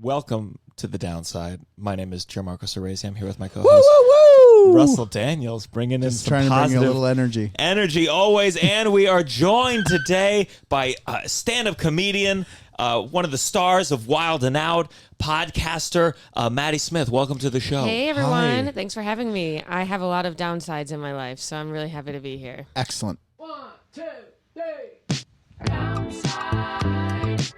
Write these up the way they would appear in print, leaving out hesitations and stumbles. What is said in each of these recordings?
Welcome to The Downside. My name is Gianmarco Soresi. I'm here with my co-host, Russell Daniels, bringing in some trying to positive bring a little energy. Energy always. And we are joined today by a stand-up comedian, one of the stars of Wild and Out, podcaster, Maddy Smith. Welcome to the show. Hey, everyone. Hi. Thanks for having me. I have a lot of downsides in my life, so I'm really happy to be here. Excellent. 1, 2, 3. Downside.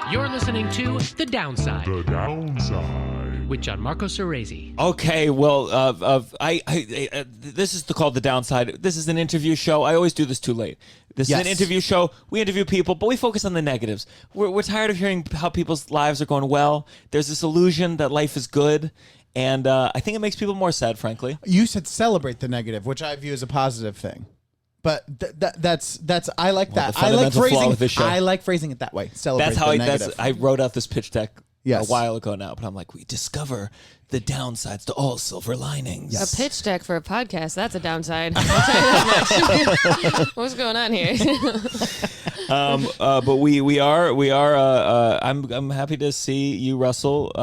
You're listening to The Downside. The Downside. With Gianmarco Soresi. Okay, well, this is called The Downside. This is an interview show. I always do this too late. This is an interview show. We interview people, but we focus on the negatives. We're tired of hearing how people's lives are going well. There's this illusion that life is good, and I think it makes people more sad, frankly. You said celebrate the negative, which I view as a positive thing. But that's I like that. the I like fundamental flaw with this phrasing. show. I like phrasing it that way. Celebrate That's how the negative. I wrote out this pitch deck Yes. a while ago now, but I'm like, we discover the downsides to all silver linings. Yes. A pitch deck for a podcast, that's a downside. I'll tell you that much. What's going on here? But we are. I'm happy to see you, Russell.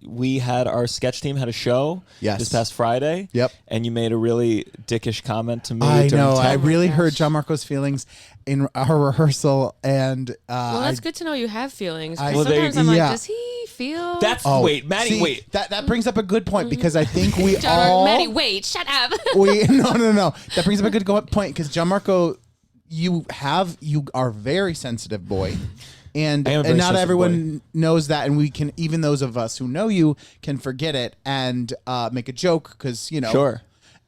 We had our sketch team had a show this past Friday. Yep. And you made a really dickish comment to me. I during know. I time. really gosh. hurt Gianmarco's feelings in our rehearsal, and Well, that's good to know you have feelings. 'cause Well, sometimes I'm like, yeah. does he feel? That's wait, Maddie. see, Wait. That brings up a good point because I think we John, all Maddie, wait, shut up. no. That brings up a good point because Gianmarco, you are a very sensitive boy. And I am a very not sensitive everyone knows that, and we can, even those of us who know you can forget it and make a joke because Sure.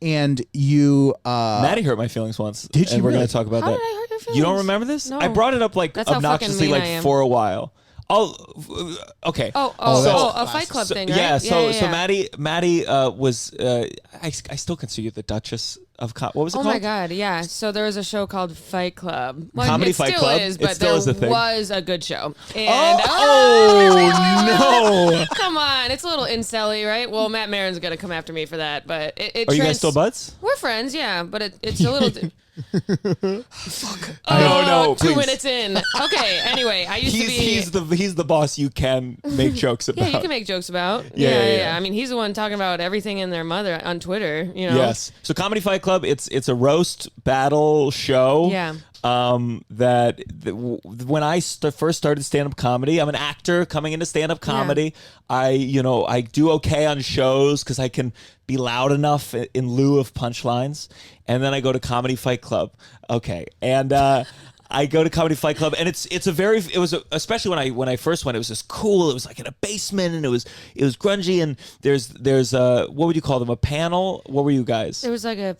And you, Maddie hurt my feelings once. Did you And we're really? going to talk about How that. did I hurt your feelings? You don't remember this? No. I brought it up like That's how fucking obnoxiously mean I like am. for a while. Okay. A Fight Club thing, right? Yeah, so yeah. Maddie was I still consider you the Duchess of what was it Oh called? my God, yeah. So there was a show called Fight Club. Well, Comedy it Fight still Club? is, It but still there is a thing. was a good show. And no. come on, it's a little incel-y, right? Well, Matt Maron's gonna come after me for that, but it Are you guys still buds? We're friends, yeah, but it's a little. Fuck. No, 2 please. minutes in. Okay. Anyway, I used to be. He's the boss you can make jokes about. Yeah, you can make jokes about. Yeah. I mean, he's the one talking about everything in their mother on Twitter. You know. Yes. So Comedy Fight Club, it's a roast battle show. Yeah. When I first started stand-up comedy, I'm an actor coming into stand-up comedy. I do okay on shows because I can be loud enough in lieu of punchlines. And then I go to Comedy Fight Club. Okay. And I go to Comedy Fight Club, and especially when I first went, it was just cool. It was like in a basement, and it was grungy, and there's what would you call them? A panel? What were you guys? There was like a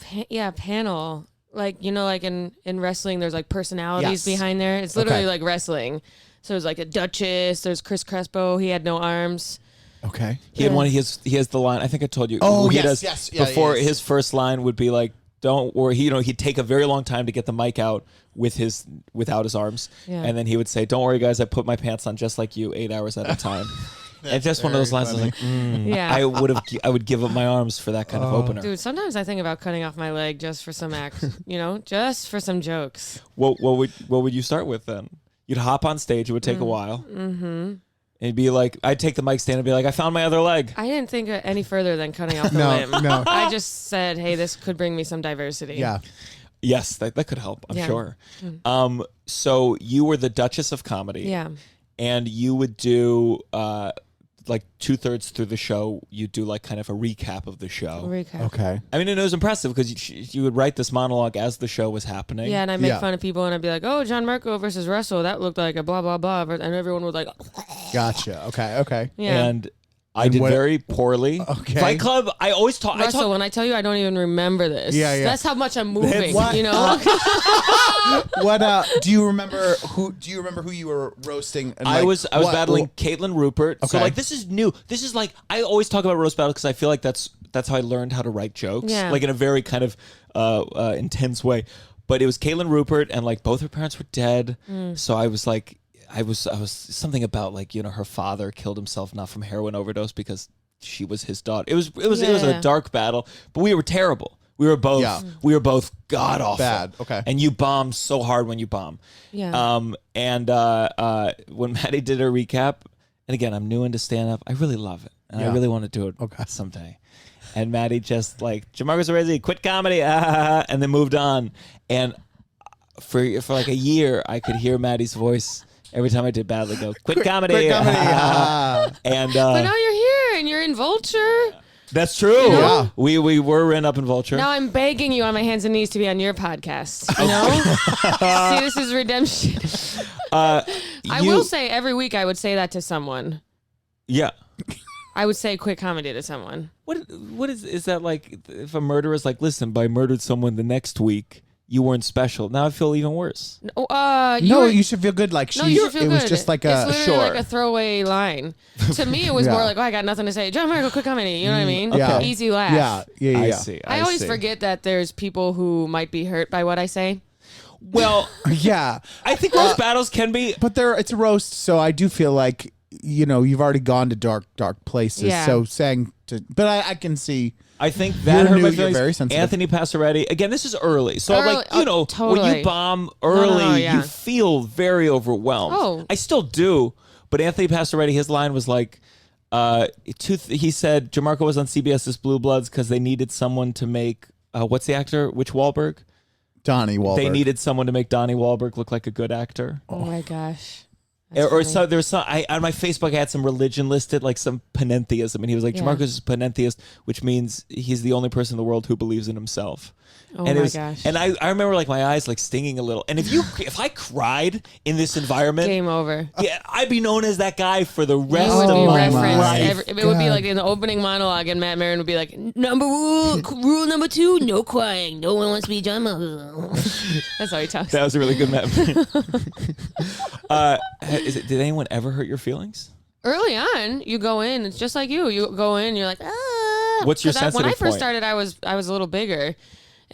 panel. Like, like in wrestling, there's like personalities behind there. It's literally like wrestling. So there's like a Duchess. There's Chris Crespo. He had no arms. Okay. He had one. He has the line. I think I told you. Oh, he yes, does, yes. Yeah, before yes. his first line would be like, "Don't worry." He'd take a very long time to get the mic out without his arms, and then he would say, "Don't worry, guys. I put my pants on just like you, 8 hours at a time." And just one of those lines. I was like, Yeah. I would give up my arms for that kind of opener. Dude, sometimes I think about cutting off my leg just for some act, just for some jokes. What would you start with then? You'd hop on stage. It would take a while. Mm-hmm. And it'd be like, I'd take the mic stand and be like, I found my other leg. I didn't think any further than cutting off the limb. No. I just said, hey, this could bring me some diversity. Yeah. Yes, that could help. I'm Yeah. sure. So you were the Duchess of Comedy. Yeah. And you would do like 2/3 through the show, you do like kind of a recap of the show. Recap. Okay. I mean, it was impressive because you would write this monologue as the show was happening. Yeah, and I make Yeah. fun of people, and I'd be like, "Oh, Gianmarco versus Russell, that looked like a blah blah blah," and everyone would like, Gotcha. Okay. "Yeah." And I did what- very poorly. Okay. Fight Club, I always talk. Russell, when I tell you I don't even remember this, Yeah. that's how much I'm moving. What? You know, What do you remember who you were roasting? And I was battling what- Caitlin Rupert. So Okay. like this is new. This is like I always talk about roast battle because I feel like that's how I learned how to write jokes. Yeah. Like in a very kind of intense way. But it was Caitlin Rupert, and like both her parents were dead. So I was like, I was something about like her father killed himself not from heroin overdose because she was his daughter. It was a dark battle, but we were terrible. We were both Yeah. god awful. Bad. Okay. And you bomb so hard when you bomb. Yeah. And when Maddie did her recap, and again, I'm new into stand up. I really love it. And I Yeah. really want to do it someday. And Maddie just like, Gianmarco Soresi, quit comedy, and then moved on. And for like a year, I could hear Maddie's voice every time I did badly go, quit comedy. Quit comedy. And but now you're here and you're in Vulture. that's true. know? Yeah. We were written up in Vulture. Now I'm begging you on my hands and knees to be on your podcast. You know? See, this is redemption. I will say every week I would say that to someone. Yeah. I would say quit comedy to someone. What is that like? If a murderer's like, listen, I murdered someone the next week, you weren't special. Now I feel even worse. You should feel good. Like No, you should feel it good. was just like it's a literally like a throwaway line. To me, it was Yeah. more like, oh, I got nothing to say. Gianmarco, quit comedy. You know what I mean? Yeah. Easy laugh. Yeah. I see. I always forget that there's people who might be hurt by what I say. Well, Yeah. I think roast battles can be. But it's a roast, so I do feel like you've already gone to dark places. Yeah. So but I can see. I think that You're hurt new, my you're feelings. very sensitive. Anthony Passaretti. Again, this is early, so Early- like when totally. you bomb early, yeah. you feel very overwhelmed. Oh. I still do. But Anthony Passaretti, his line was like, he said Gianmarco was on CBS's Blue Bloods because they needed someone to make what's the actor? Which Wahlberg? Donnie Wahlberg. They needed someone to make Donnie Wahlberg look like a good actor. Oh my gosh. That's Or funny. so there's some on my Facebook I had some religion listed, like some panentheism, and he was like, Yeah. Gianmarco's is panentheist, which means he's the only person in the world who believes in himself. Oh and my it was, gosh. And I remember like my eyes like stinging a little. And if I cried in this environment, Game over. yeah, I'd be known as that guy for the rest You would of be my referenced. life. It would be like in the opening monologue, and Matt Maron would be like, rule number 2, no crying. No one wants to be John Marco. That's how he talks. That was a really good map. Did anyone ever hurt your feelings? Early on, you go in. It's just like you. You go in. You're like, ah. What's your 'Cause when I sensitive first point? started, I was a little bigger,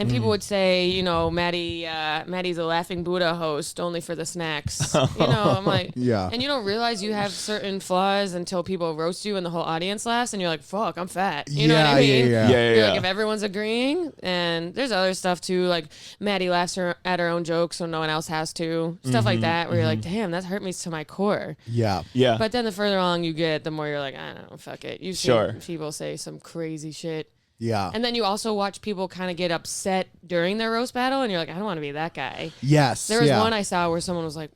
and people would say, Maddie's a Laughing Buddha host only for the snacks. I'm like, Yeah. And you don't realize you have certain flaws until people roast you and the whole audience laughs, and you're like, fuck, I'm fat. You know what I mean? Yeah. You're like, if everyone's agreeing, and there's other stuff too, like Maddie laughs at her own jokes so no one else has to. Stuff like that, where you're like, damn, that hurt me to my core. Yeah. Yeah. But then the further along you get, the more you're like, I don't know, fuck it. You see Sure. people say some crazy shit. Yeah. And then you also watch people kind of get upset during their roast battle, and you're like, I don't want to be that guy. Yes. There was yeah. one I saw where someone was like,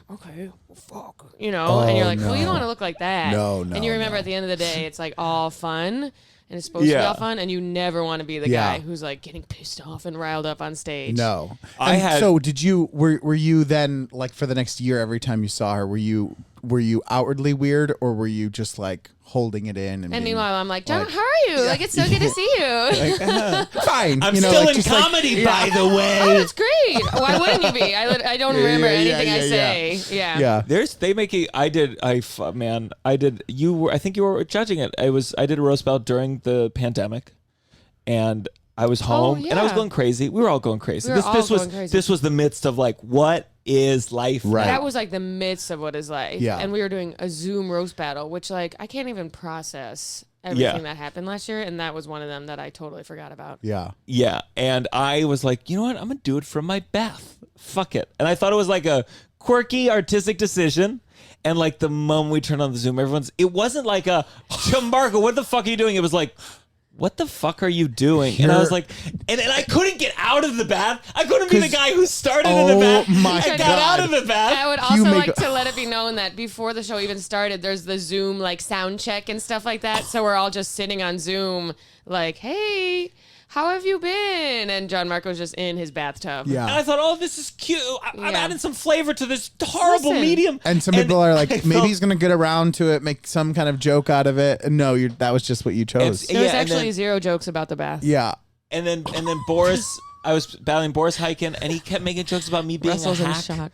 okay, well, fuck, and you're like, well, you don't want to look like that. No, And you remember at the end of the day, it's like all fun, and it's supposed to be all fun, and you never want to be the Yeah. guy who's like getting pissed off and riled up on stage. No. I So were you then like for the next year every time you saw her, were you outwardly weird or were you just like holding it in and And being, meanwhile, I'm like, John, like- how are you? Like, it's so good to see you. like, fine. I'm you know, still like, in just like- comedy, by the Oh, way. that's great. Why wouldn't you be? I don't remember anything I say. Yeah. Yeah. They make it. I did. You were. I think you were judging it. I did a roast battle during the pandemic, and I was home and I was yeah. going crazy. We were all going crazy. We were all This was going crazy. this was the midst of like, what is life? Right. That was like the midst of what is life. Yeah. And we were doing a Zoom roast battle, which like I can't even process everything that happened last year. And that was one of them that I totally forgot about. Yeah. Yeah, and I was like, you know what? I'm gonna do it from my bath. Fuck it. And I thought it was like a quirky artistic decision. And like the moment we turned on the Zoom, it wasn't like a Gianmarco, what the fuck are you doing? It was like, what the fuck are you doing? And I was like, and I couldn't get out of the bath. I couldn't be the guy who started in the bath. my I got God. out of the bath. I would You also make- like to let it be known that before the show even started, there's the Zoom like sound check and stuff like that. So we're all just sitting on Zoom like, hey, how have you been? And Gianmarco's just in his bathtub. Yeah. And I thought, oh, this is cute. I'm Yeah. adding some flavor to this horrible Listen. medium. And some people are I like, maybe felt- he's gonna get around to it, make some kind of joke out of it. And no, that was just what you chose. It's- There was Yeah, and actually then- zero jokes about the bath. Yeah. And then Boris I was battling Boris hiking, and he kept making jokes about me being Russell's a in hack. shock.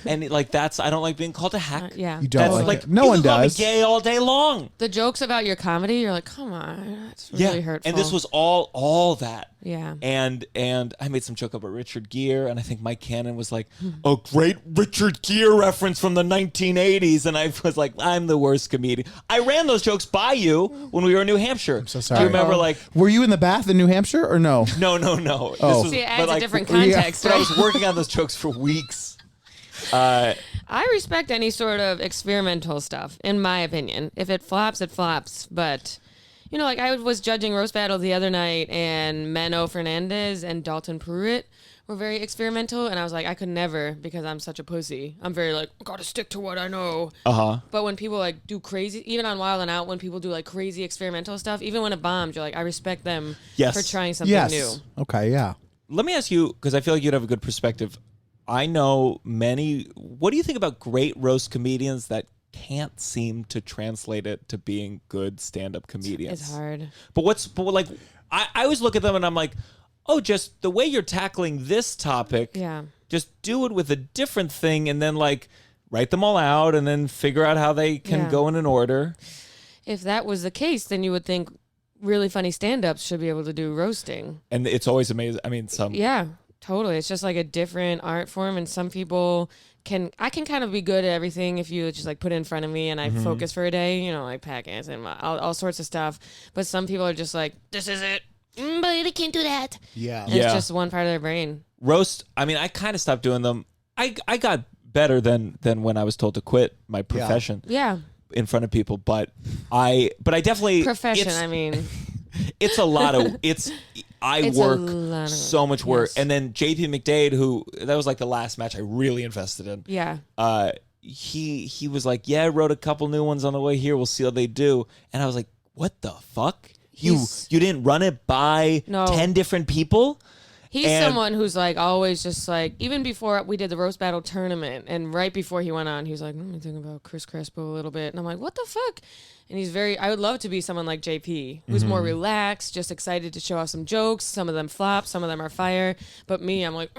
And I don't like being called a hack. Yeah. You don't That's like it. No you one can call me does. gay all day long. The jokes about your comedy, you're like, come on, it's really hurtful. And this was all that. Yeah. And I made some joke about Richard Gere, and I think Mike Cannon was like, a great Richard Gere reference from the 1980s, and I was like, I'm the worst comedian. I ran those jokes by you when we were in New Hampshire. I'm so Do sorry. you remember like? Were you in the bath in New Hampshire or no? No. Oh. This See, it but, adds like, a different context, But I right? was working on those jokes for weeks. I respect any sort of experimental stuff, in my opinion. If it flops, it flops. But, you know, like I was judging Roast Battle the other night, and Menno Fernandez and Dalton Pruitt were very experimental, and I was like, I could never, because I'm such a pussy. I'm very like, gotta stick to what I know. But when people like do crazy, even on Wild and Out, when people do like crazy experimental stuff, even when it bombs, you're like, I respect them Yes. for trying something Yes. new. Okay, yeah. Let me ask you, because I feel like you'd have a good perspective. I know many. What do you think about great roast comedians that can't seem to translate it to being good stand-up comedians? It's hard. But like, I always look at them and I'm like, oh, just the way you're tackling this topic. Yeah. Just do it with a different thing, and then like write them all out, and then figure out how they can Yeah. go in an order. If that was the case, then you would think really funny stand-ups should be able to do roasting. And it's always amazing. I mean, Yeah, totally. It's just like a different art form, and some people I can kind of be good at everything if you just like put it in front of me and I focus for a day, you know, like packets and all sorts of stuff. But some people are just like, this is it. But I can't do that. Yeah. And Yeah. It's just one part of their brain. roast. I mean, I kind of stopped doing them. I got better than when I was told to quit my profession Yeah. in front of people. But I definitely Profession, it's- I mean. It's a lot of I It's a work lot of- so much work. yes. And then JP McDade, who that was like the last match I really invested in. Yeah. He was like, yeah, I wrote a couple new ones on the way here. We'll see how they do. And I was like, what the fuck? You didn't run it by No. 10 different people? He's And- someone who's like always just like, even before we did the roast battle tournament and right before he went on, he was like, let me think about Chris Crespo a little bit. And I'm like, what the fuck? And I would love to be someone like JP, who's more relaxed, just excited to show off some jokes. Some of them flop, some of them are fire. But me, I'm like,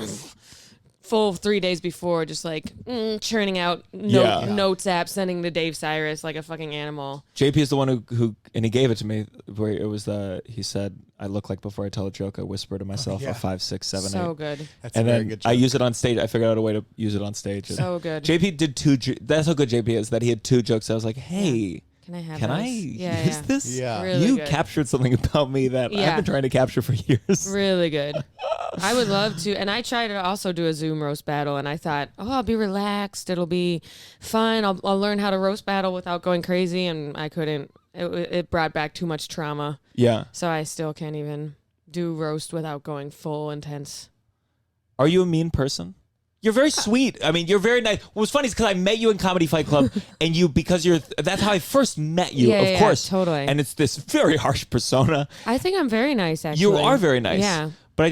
full 3 days before, just like churning out notes app, sending to Dave Cyrus like a fucking animal. JP is the one who and he gave it to me where it was he said, I look like before I tell a joke, I whisper to myself a 5, 6, 7, 8. So good. That's And a very then good I joke. use it on stage. I figured out a way to use it on stage. So good. JP did that's how good JP is, that he had 2 jokes. I was like, hey, Can I have can those? I Yeah, use yeah. this? Yeah. Really You good. captured something about me that I've Yeah. been trying to capture for years. Really good. I would love to. And I tried to also do a Zoom roast battle, and I thought, I'll be relaxed. It'll be fun. I'll learn how to roast battle without going crazy, and I couldn't. It brought back too much trauma. Yeah. So I still can't even do roast without going full intense. Are you a mean person? You're very sweet. I mean, you're very nice. What was funny is because I met you in Comedy Fight Club, and that's how I first met you, Yeah, of yeah, course. totally. And it's this very harsh persona. I think I'm very nice, actually. You are very nice. Yeah. But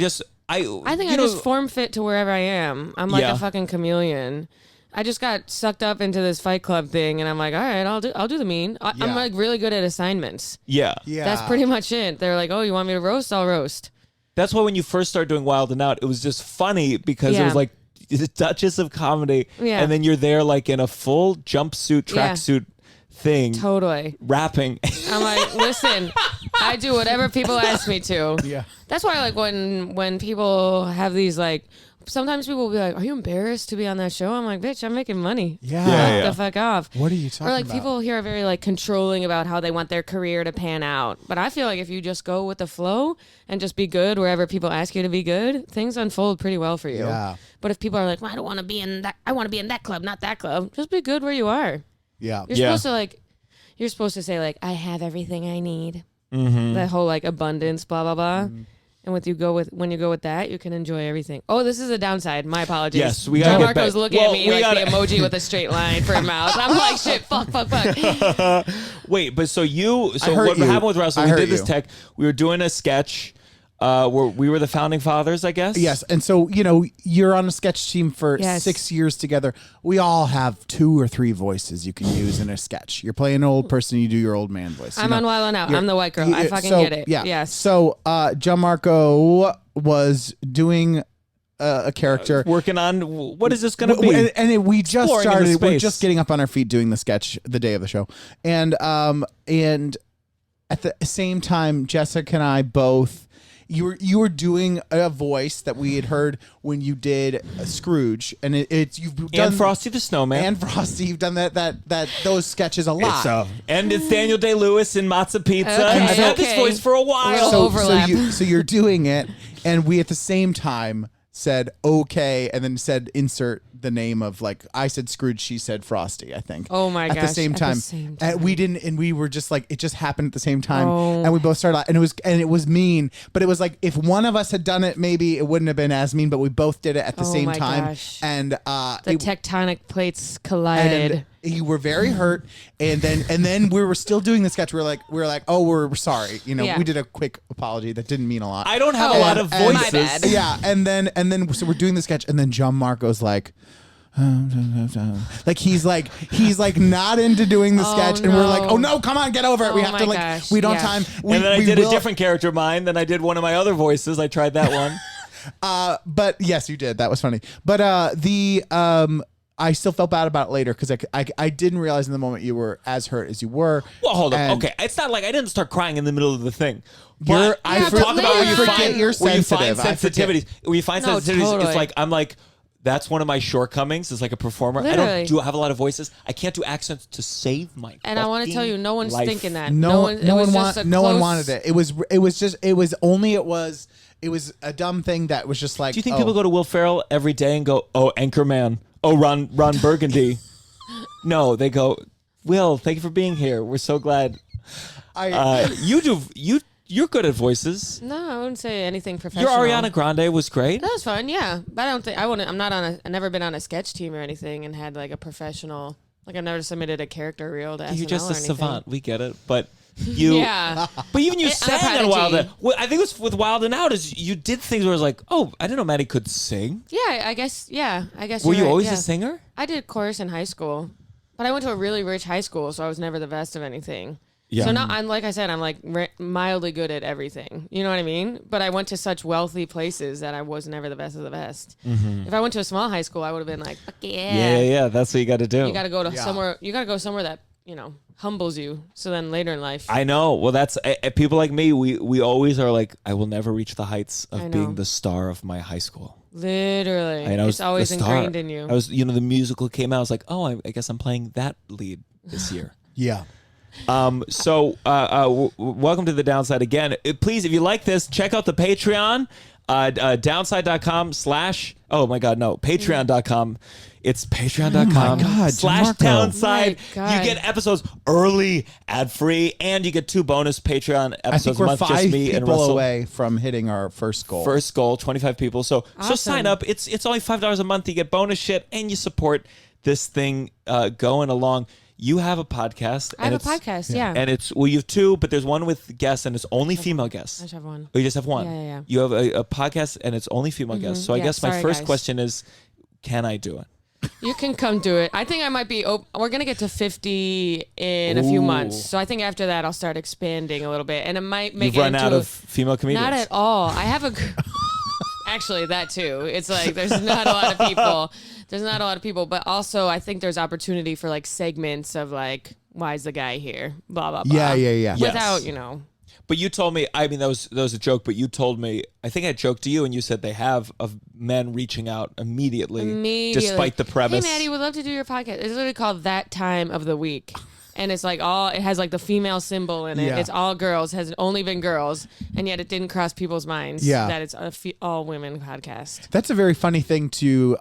I think I just form fit to wherever I am. I'm like Yeah. a fucking chameleon. I just got sucked up into this Fight Club thing, and I'm like, all right, I'll do the mean. I'm Yeah. like really good at assignments. Yeah. Yeah. That's pretty much it. They're like, oh, you want me to roast? I'll roast. That's why when you first started doing Wild and Out, it was just funny because it Yeah. was like the Duchess of Comedy. Yeah. And then you're there like in a full jumpsuit, Yeah. tracksuit thing, Totally. rapping. I'm like, listen, I do whatever people ask me to. Yeah. That's why, like, when people have these, like, sometimes people will be like, are you embarrassed to be on that show? I'm like, bitch, I'm making money. Yeah. Yeah, Fuck yeah. the fuck off. What are you talking Or like about? people here are very like controlling about how they want their career to pan out. But I feel like if you just go with the flow and just be good wherever people ask you to be good, things unfold pretty well for you. Yeah. But if people are like, well, I don't want to be in that, I want to be in that club, not that club, just be good where you are. Yeah. You're Yeah. supposed to say like, I have everything I need. Mm-hmm. That whole like abundance, blah blah blah. And when you go with that, you can enjoy everything. Oh, this is a downside. My apologies. Yes, we gotta get Gianmarco's back- looking Well, at me we like gotta- the emoji with a straight line for a mouth. I'm like, shit, fuck. Wait, but so heard what you. happened with Russell? I We heard did this you. tech. We were doing a sketch. Where we were the founding fathers, I guess. Yes, and so you're on a sketch team for Yes. 6 years together. We all have 2 or 3 voices you can use in a sketch. You're playing an old person, you do your old man voice. I'm on Wild and Out. I'm the white girl. I fucking so, get it. Yeah. Yes. So, Gianmarco, was doing a character. Working on what is this going to be? We just Exploring into started. We're space. just getting up on our feet doing the sketch the day of the show, and at the same time, Jessica and I both. You were doing a voice that we had heard when you did Scrooge, and it's you've done and Frosty the Snowman and Frosty. You've done that those sketches a lot. And it's Daniel Day-Lewis in Matza Pizza. Okay, I've had this okay. voice for a while. Little overlap. So you're doing it, and we at the same time said okay, and then said insert the name of like I said Scrooge, she said Frosty. I think. Oh my At gosh! the same time, and we didn't, and we were just like it just happened at the same time, and we both started, and it was mean, but it was like if one of us had done it, maybe it wouldn't have been as mean, but we both did it at the same my time, gosh. and the tectonic plates collided. and you were very hurt, and then we were still doing the sketch. We were like, oh, we're sorry. Yeah. We did a quick apology that didn't mean a lot. I don't have a Oh, lot of And- voices. my bad. Yeah, and then so we're doing the sketch, and then Gianmarco's like. Like he's like not into doing the Oh, sketch, and we're like, no. oh no, come on, get over it. We Oh have to my like, gosh, we don't yeah. time. We, And then I we did will- a different character of mine. Then I did one of my other voices. I tried that one. But yes, you did. That was funny. But I still felt bad about it later because I didn't realize in the moment you were as hurt as you were. Well, hold on. And Okay, it's not like I didn't start crying in the middle of the thing. You're- But I you forget- talk about where you forget find you're where you find sensitive. I forget. sensitivities. Where you find No, sensitivities, totally. it's like I'm like. That's one of my shortcomings as like a performer. I Literally. don't have a lot of voices. I can't do accents to save my. And I want to tell you, no one's life. thinking that. No one close- wanted it. It was a dumb thing that was just like. Do you think people go to Will Ferrell every day and go, "Oh, Anchorman, oh, Ron Burgundy"? No, they go, "Will, thank you for being here. We're so glad." You're good at voices. No, I wouldn't say anything Your professional. Ariana Grande was great. That was fun, yeah. But I don't think I'm not on I've never been on a sketch team or anything and had like a professional. Like I've never submitted a character reel to SNL You're just or a anything. savant. We get it, but you. Yeah. But even you I'm a sang on Wild. prodigy. Well, I think it was with Wild and Out. Is you did things where I was like, oh, I didn't know Maddie could sing. Yeah, I guess. Yeah, I guess. Were you're you right, always yeah. a singer? I did chorus in high school, but I went to a really rich high school, so I was never the best of anything. Yeah. So now I'm like I said, I'm like mildly good at everything. You know what I mean? But I went to such wealthy places that I was never the best of the best. Mm-hmm. If I went to a small high school, I would have been like, fuck Yeah. That's what you got to do. You got to go to somewhere. You got to go somewhere that humbles you. So then later in life, I know. Well, that's people like me. We always are like, I will never reach the heights I of know. being the star of my high school. literally, And I was it's always the star. ingrained in you. I was, the musical came out. I was like, oh, I guess I'm playing that lead this year. Yeah. So welcome to The Downside again. Please, if you like this, check out the Patreon, downside.com/ oh my God, no, patreon.com. It's patreon.com Oh my God, / Gianmarco. downside. Oh my God. You get episodes early, ad-free, and you get 2 bonus Patreon I episodes think a we're month, 5 just me and people Russell. away from hitting our first goal. First goal, 25 people. So Awesome. sign up. It's only $5 a month. You get bonus shit, and you support this thing going along. You have a podcast. I have a podcast, yeah. And you have 2, but there's one with guests, and it's only female guests. I just have one. Oh, you just have one? Yeah. You have a podcast, and it's only female guests. So I Yeah, guess my sorry, first guys. question is, can I do it? You can come do it. I think I might be. We're gonna get to 50 in a few Ooh. months, so I think after that I'll start expanding a little bit, and it might make You've run it into out of female comedians. Not at all. I have a. Actually, that too. It's like there's not a lot of people. There's not a lot of people, but also I think there's opportunity for like segments of like, why is the guy here? Blah blah blah. Yeah. Yes. Without But you told me, I mean, that was a joke, but you told me, I think I joked to you, and you said they have of men reaching out immediately. Despite the premise. Hey, Maddie, would love to do your podcast. It's literally called That Time of the Week. And it's like it has like the female symbol in it. Yeah. It's all girls, has only been girls. And yet it didn't cross people's minds Yeah. that it's a all women podcast. That's a very funny thing to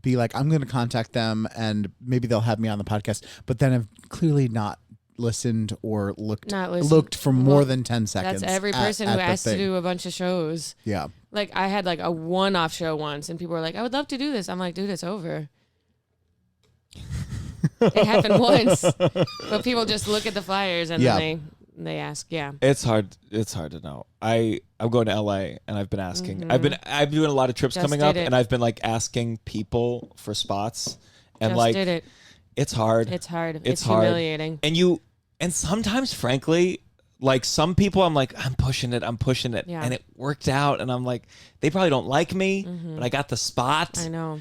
be like, I'm going to contact them and maybe they'll have me on the podcast, but then I've clearly not listened or looked for more than 10 seconds. That's every person at who the asks to thing. do a bunch of shows. Yeah. Like I had like a one-off show once and people were like, I would love to do this. I'm like, dude, it's over. It happened once. But people just look at the flyers and then they ask, yeah. It's hard to know. I'm going to LA, and I've been asking. I've been doing a lot of trips Just coming did up, it. and I've been like asking people for spots, and Just like did it. it's hard. It's hard. It's It's hard. humiliating. And sometimes, frankly, Like some people, I'm like, I'm pushing it, Yeah. and it worked out. And I'm like, they probably don't like me, but I got the spot. I know.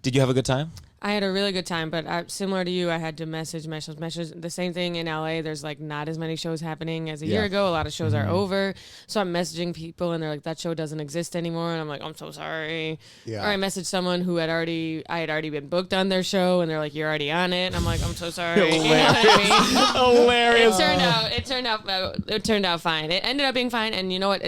Did you have a good time? I had a really good time, but similar to you, I had to message. The same thing in LA. There's like not as many shows happening as a year ago. A lot of shows are over. So I'm messaging people and they're like, that show doesn't exist anymore. And I'm like, I'm so sorry. Yeah. Or I messaged someone who I had already been booked on their show and they're like, you're already on it. And I'm like, I'm so sorry. You know what I mean? Hilarious. It turned out fine. It ended up being fine. And you know what?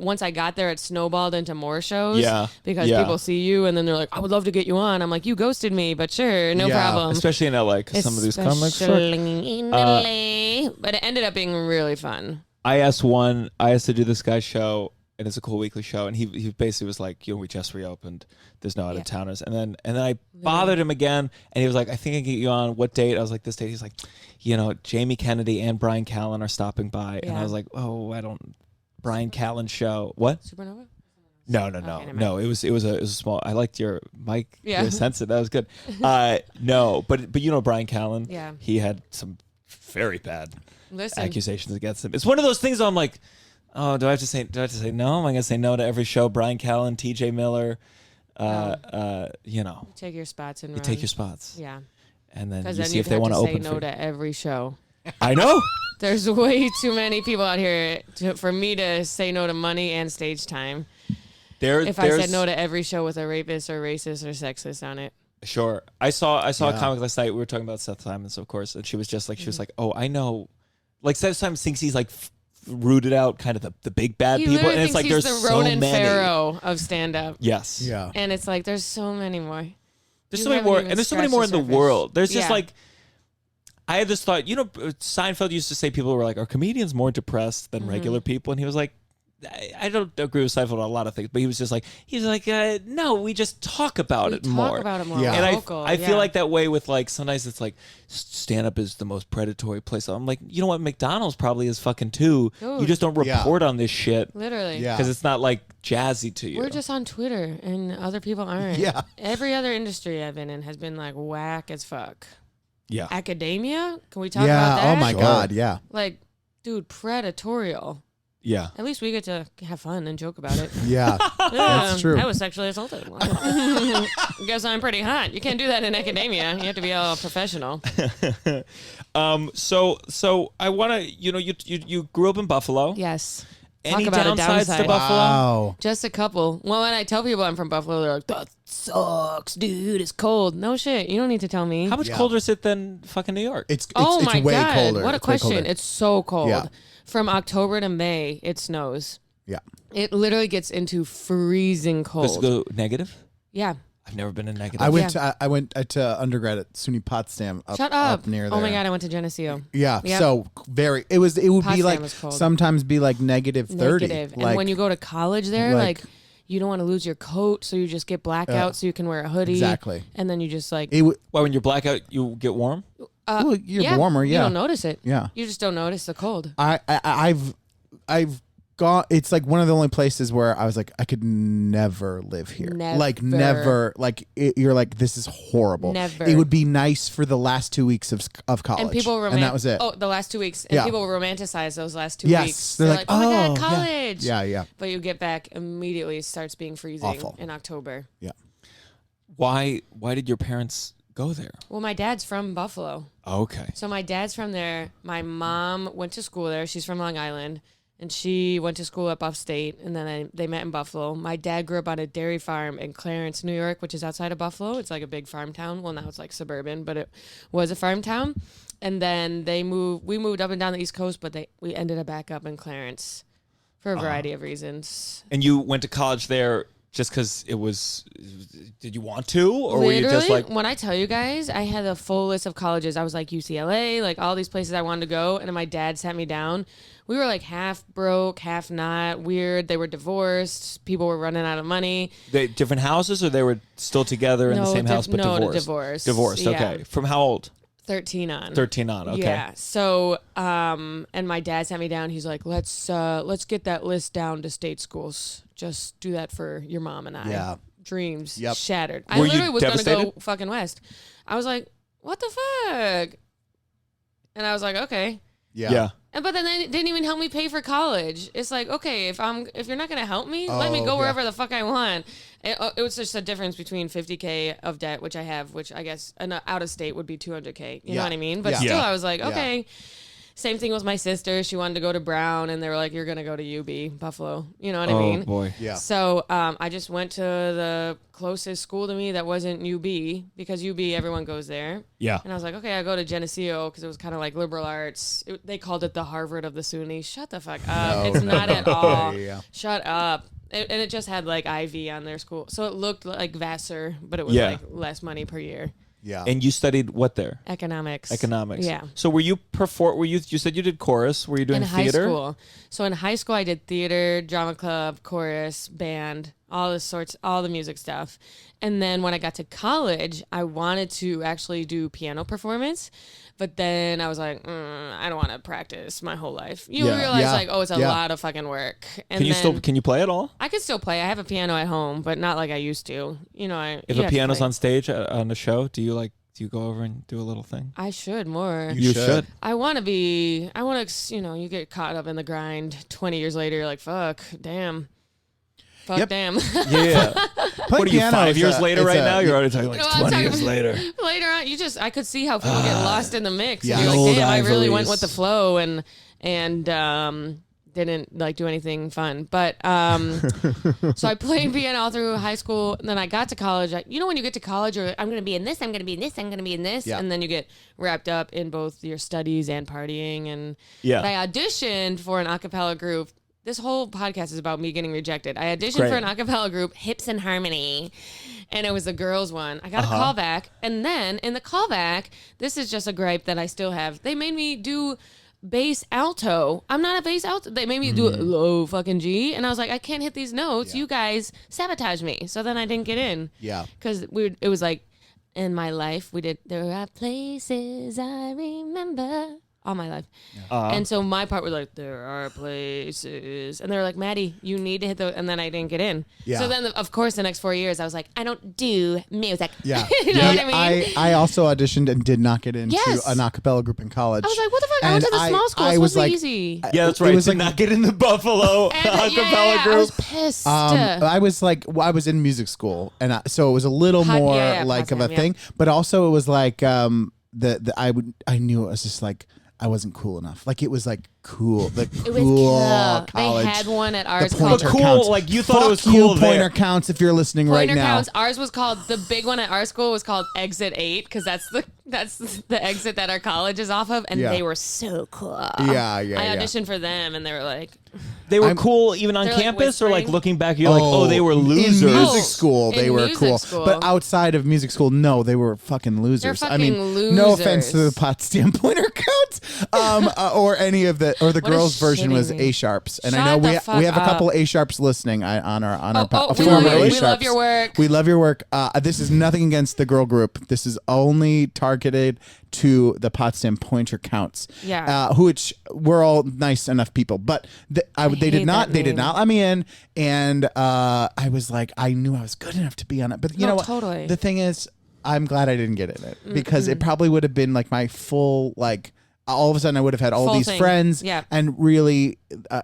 Once I got there, it snowballed into more shows. Yeah. Because Yeah. people see you and then they're like, I would love to get you on. I'm like, you ghosted me, but sure, no Yeah. problem. Especially in LA, because some of these comics suck. Especially in LA. But it ended up being really fun. I asked to do this guy's show, and it's a cool weekly show, and he basically was like, we just reopened. There's no out-of-towners. And then I bothered him again, and he was like, I think I can get you on. What date? I was like, this date. He's like, Jamie Kennedy and Brian Callen are stopping by. And I was like, Brian Callen show. What? Supernova? No. Okay, No, it was a small. I liked your mic. Yeah. Your sensitive. That was good. No, but Brian Callen. Yeah. He had some very bad Listen. accusations against him. It's one of those things where I'm like, oh, do I have to say no? Am I gonna say no to every show? Brian Callen, TJ Miller, Take your spots and you run. take your spots. Yeah. And then Because you then see you if they have want to to say open no for you. to every show. I know. There's way too many people out here for me to say no to money and stage time. If I said no to every show with a rapist or racist or sexist on it. Sure. I saw a Yeah. comic last night. We were talking about Seth Simons, of course, and she was just like, oh, I know. Like Seth Simons thinks he's like rooted out kind of the big bad He people, literally and it's thinks like he's there's the so Ronan many. Farrow of stand-up. Yes. Yeah. And it's like, there's so many more. There's You so many haven't more, even and there's so many scratched more the in the surface. world. There's just Yeah. like, I had this thought. Seinfeld used to say people were like, are comedians more depressed than regular people? And he was like, I don't agree with Seinfeld on a lot of things, but he was like, no, we just talk about it more. Talk about it more. Yeah. And Vocal, I feel like that way with like, sometimes it's like stand-up is the most predatory place. I'm like, you know what? McDonald's probably is fucking too. You Dude. just don't Yeah. report on this shit Literally. Yeah. because it's not like jazzy to you. We're just on Twitter and other people aren't. Yeah. Every other industry I've been in has been like whack as fuck. yeah. Academia? Can we talk about that? Oh my Sure. God. Yeah. Like, dude, predatorial. Yeah. At least we get to have fun and joke about it. Yeah. That's true. I was sexually assaulted. Guess I'm pretty hot. You can't do that in academia. You have to be all professional. So I want to, you grew up in Buffalo. Yes. Any Talk about a downsides to downside. Buffalo? Wow. Just a couple. Well, when I tell people I'm from Buffalo, they're like, that sucks, dude. It's cold. No shit. You don't need to tell me. How much Yeah. colder is it than fucking New York? It's Oh my way God. colder. What a It's way question. colder. It's so cold. Yeah. From October to May, it snows. Yeah. It literally gets into freezing Does it cold. go negative? Yeah. I've never been in negative. I went to undergrad at SUNY Potsdam Shut up. near there. Oh my God, I went to Geneseo. Yeah. Yep. So it would be Potsdam like was cold. sometimes be like -30. Negative. And Like, when you go to college there, like- like you don't want to lose your coat, so you just get blackout so you can wear a hoodie. Exactly. And then you just like it would, Why, when you're blackout, you get warm? well, you're warmer. You Yeah. don't notice it. Yeah. You just don't notice the cold. I've gone. It's like one of the only places where I was like, I could never live here. Like never. Like you're like, this is horrible. Never. It would be nice for the last 2 weeks of college, And people and that was it. Oh, the last 2 weeks. And Yeah. people romanticize those last 2 Yes. weeks. They're like, oh my God, oh, yeah. college. Yeah. But you get back immediately, it starts being freezing Awful. in October. Yeah. Why did your parents go there? Well, my dad's from Buffalo. Okay. So my dad's from there. My mom went to school there. She's from Long Island. And she went to school up upstate. And then they met in Buffalo. My dad grew up on a dairy farm in Clarence, New York, which is outside of Buffalo. It's like a big farm town. Well, now it's like suburban, but it was a farm town. And then we moved up and down the East Coast, but we ended up back up in Clarence for a variety of reasons. And you went to college there just because it was, did you want to? Or were you just Literally, like, when I tell you guys, I had a full list of colleges. I was like UCLA, like all these places I wanted to go. And then my dad sat me down. We were like half broke, half not, weird. They were divorced. People were running out of money. they different houses, or they were still together in the No, same house but no, divorced? divorced. Divorced, Yeah. okay. From how old? 13 on. 13 on, okay. Yeah. So, and my dad sat me down. He's like, let's get that list down to state schools. Just do that for your mom and I. Yeah. Dreams Yep. shattered. I Were you literally was going to go devastated? fucking west. I was like, what the fuck? And I was like, okay. Yeah. Yeah. But then they didn't even help me pay for college. It's like, okay, if you're not gonna help me, let me go wherever the fuck I want. It was just a difference between $50K of debt, which I have, which I guess out of state would be $200K. You know what I mean? But still, I was like, okay. Same thing with my sister. She wanted to go to Brown, and they were like, "You're gonna go to UB Buffalo." You know what I mean? Oh boy. Yeah. So I just went to the closest school to me that wasn't UB, because UB everyone goes there. Yeah. And I was like, okay, I go to Geneseo because it was kind of like liberal arts. They called it the Harvard of the Sunnis. Shut the fuck up. It's not at all. Shut up. And it just had like Ivy on their school, so it looked like Vassar, but it was like less money per year. Yeah. And you studied what there? Economics. Yeah. So were you you said you did chorus. Were you doing in theater? high school. So in high school I did theater, drama club, chorus, band, all the music stuff. And then when I got to college, I wanted to actually do piano performance. But then I was like, I don't want to practice my whole life. You realize like, oh, it's a lot of fucking work. And Can you play at all? I can still play. I have a piano at home, but not like I used to. You know, if a piano's on stage on a show, do you go over and do a little thing? I should more. You should. I want to, you get caught up in the grind 20 years later. You're like, fuck, damn. Damn. Yeah. What are you, 5 years later right now? You're already talking like No, 20 years later. Later on, I could see how people get lost in the mix. Yeah. And you're like, Old damn, I really went ivories. with the flow and didn't like do anything fun. But so I played piano all through high school, and then I got to college. When you get to college, you're like, I'm going to be in this, I'm going to be in this, I'm going to be in this, and then you get wrapped up in both your studies and partying. And but I auditioned for an a cappella group. This whole podcast is about me getting rejected. I auditioned for an a cappella group, Hips and Harmony, and it was a girls one. I got a call back, and then in the callback, this is just a gripe that I still have. They made me do bass alto. I'm not a bass alto. They made me do low fucking G, and I was like, I can't hit these notes. You guys sabotage me. So then I didn't get in. Yeah. Because it was like, in my life, we did, there are places I remember. All my life. And so my part was like, there are places. And they were like, Maddie, you need to hit the... And then I didn't get in. Yeah. So then, of course, the next 4 years, I was like, I don't do music. Yeah. You know what I mean? I also auditioned and did not get into Yes. an a cappella group in college. I was like, what the fuck? I went to the small school. It's supposed to be easy. Yeah, that's right. It was Did like not get in the Buffalo And, a cappella I group. was pissed. I was in music school, and so it was a little more like of a thing. But also, it was like I knew it was just like I wasn't cool enough. Like it was like cool, the It was cool cool. college. They had one at ours The called pointer Cool, counts. like you thought it was Fuck cool you, there. Pointer counts. If you're listening right Pointer now, Counts. Ours was called, the big one at our school was called Exit 8, because that's the exit that our college is off of, and they were so cool. Yeah. I auditioned for them, and they were like, They were cool even on They're, like, campus, or like whispering. looking back, you're like, oh, they were losers. In music No. school, they In were music cool. school. But outside of music school, no, they were fucking losers. They're I mean, fucking no offense to losers. the Potsdam Pointer Counts, or any of the, or the What a girls' version was shitty- A sharps, and Shut I know the we fuck have a couple up. A sharps listening on our we former love you. A We sharps. love your work. We love your work. This is nothing against the girl group. This is only targeted to the Potsdam Pointer Counts. Yeah. Which we're all nice enough people, but they hate did not. that They did name. not let me in, and I was like, I knew I was good enough to be on it. But you No, know what? totally. The thing is, I'm glad I didn't get in it because it probably would have been like my full like. All of a sudden, I would have had all Full these thing. friends, Yeah. and really, I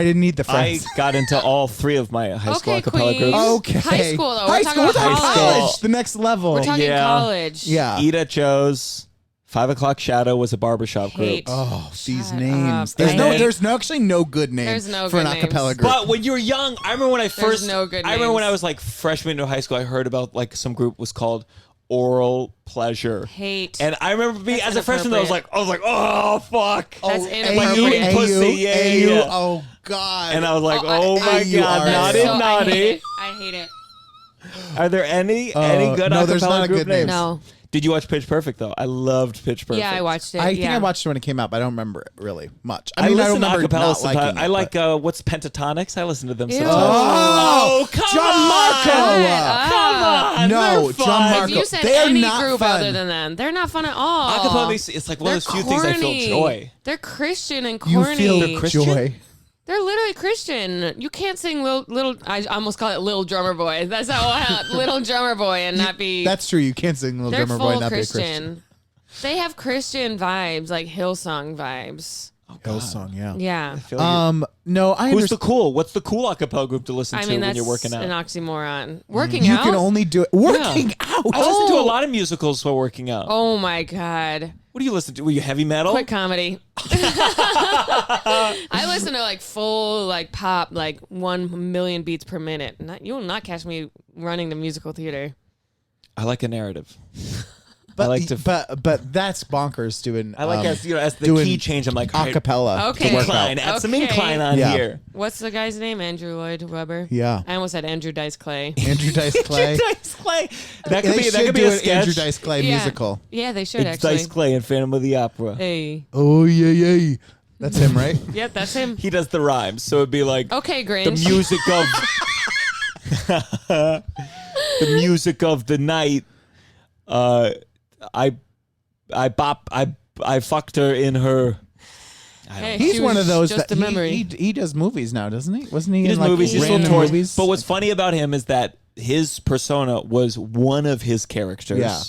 didn't need the I friends. got into all three of my high school Okay, a cappella Queen. groups. Okay. High school, though. High We're school. talking We're about talking college. the next level. We're talking Yeah. college. Yeah. Eat at Joe's, 5 O'Clock Shadow was a barbershop group. Hate. Oh, these Shut names. up. There's actually no good name There's no for an good a cappella names. group. But when you were young, I remember when I first. no good I remember when names. I was like freshman into high school. I heard about like some group was called Oral Pleasure. Hate. And I remember being That's as a freshman, I was like, oh fuck. That's AU, inappropriate. Pussy, yeah, AU, yeah. oh God. And I was like, oh my AU, god, naughty, So I hate naughty. it. I hate it. Are there any good no, a there's cappella not a group good names? name. No. Did you watch Pitch Perfect though? I loved Pitch Perfect. Yeah, I watched it. I think yeah. I watched it when it came out, but I don't remember it really much. I mean, I listen to remember acapella not sometimes. liking it, I like but- what's Pentatonics. I listen to them Ew. sometimes. Oh, come Gianmarco. Come on, No, they're fun. Gianmarco. If you said They're any not group fun. other than them, they're not fun at all. Acapella, it's like one of those few things I feel corny. joy. They're Christian and You corny. feel Christian? joy. They're literally Christian. You can't sing little. I almost call it Little Drummer Boy. That's how Little Drummer Boy and not be. That's true. You can't sing Little they're Drummer full Boy and not Christian. be a Christian. They have Christian vibes, like Hillsong vibes. Hillsong, yeah. Yeah. No, I Who's understand. the cool? What's the cool acapella group to listen I to mean, when that's you're working out? an oxymoron. Working You out? can only do it working out. I listen to a lot of musicals while working out. Oh my God. What do you listen to? Were you heavy metal? Quit comedy. I listen to like full like pop, like 1 million beats per minute. You will not catch me running the musical theater. I like a narrative. But I like to. but that's bonkers doing. I like as the doing key change. I'm like, all right, acapella. Okay. to work incline. out. Add some Okay. incline on Yeah. here. What's the guy's name? Andrew Lloyd Webber. Yeah. I almost said Andrew Dice Clay. Andrew Dice Clay. Dice Clay. That could They be. That should could be do a an sketch. Andrew Dice Clay musical. Yeah, they should It's actually. Dice Clay in Phantom of the Opera. Hey. Oh yeah. That's him, right? Yep, that's him. He does the rhymes, so it'd be like Okay, the Grinch. music of the music of the night. I fucked her in her. Hey, He's she one was of those just that a memory. he does movies now, doesn't he? Wasn't he, He in does like movies. He's still random tours. movies? But what's funny about him is that his persona was one of his characters. Yeah.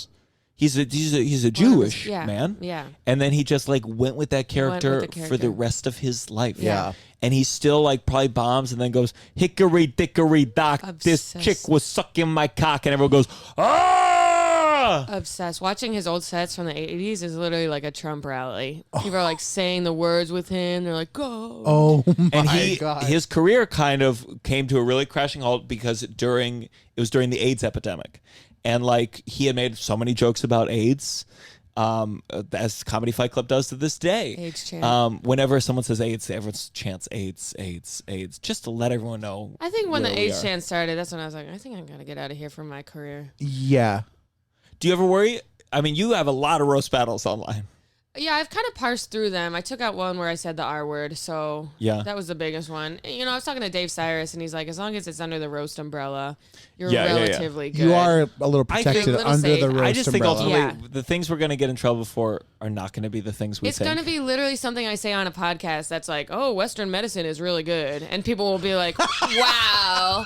He's a Jewish yeah, man. yeah. And then he just like went with that character, the character. for the rest of his life. Yeah. And he still like probably bombs and then goes, hickory dickory dock, this Obsessed. chick was sucking my cock, and everyone goes, ah! Obsessed. Watching his old sets from the 80s is literally like a Trump rally. People are like saying the words with him. They're like, go. Oh my And god. his career kind of came to a really crashing halt because it was during the AIDS epidemic. And like he had made so many jokes about AIDS, as Comedy Fight Club does to this day. AIDS chant. Whenever someone says AIDS, everyone chants AIDS, AIDS, AIDS, just to let everyone know. I think when where the we AIDS are. chant started, that's when I was like, I think I'm going to get out of here from my career. Yeah. Do you ever worry? I mean, you have a lot of roast battles online. Yeah, I've kind of parsed through them. I took out one where I said the R word, so Yeah. that was the biggest one. And, you know, I was talking to Dave Cyrus, and he's like, as long as it's under the roast umbrella, you're Yeah, yeah, yeah. relatively good. You are a little I protected think- little under safe. the roast I just think umbrella. ultimately Yeah. the things we're going to get in trouble for are not going to be the things we It's think. going to be literally something I say on a podcast that's like, oh, Western medicine is really good. And people will be like, wow,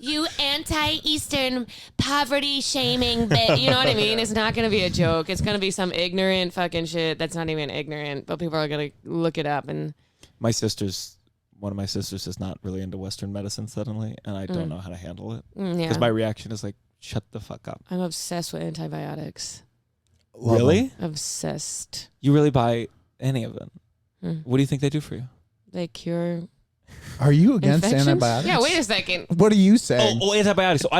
you anti-Eastern poverty shaming bit. You know what I mean? It's not going to be a joke. It's going to be some ignorant fucking shit that's not even ignorant, but people are going to look it up. And One of my sisters is not really into Western medicine suddenly, and I don't know how to handle it. Because yeah, my reaction is like, shut the fuck up. I'm obsessed with antibiotics. Love Really? Obsessed. You really buy any of them? Mm. What do you think they do for you? They cure Are you against infections. antibiotics? Yeah, wait a second. What are you saying? Oh, antibiotics. So I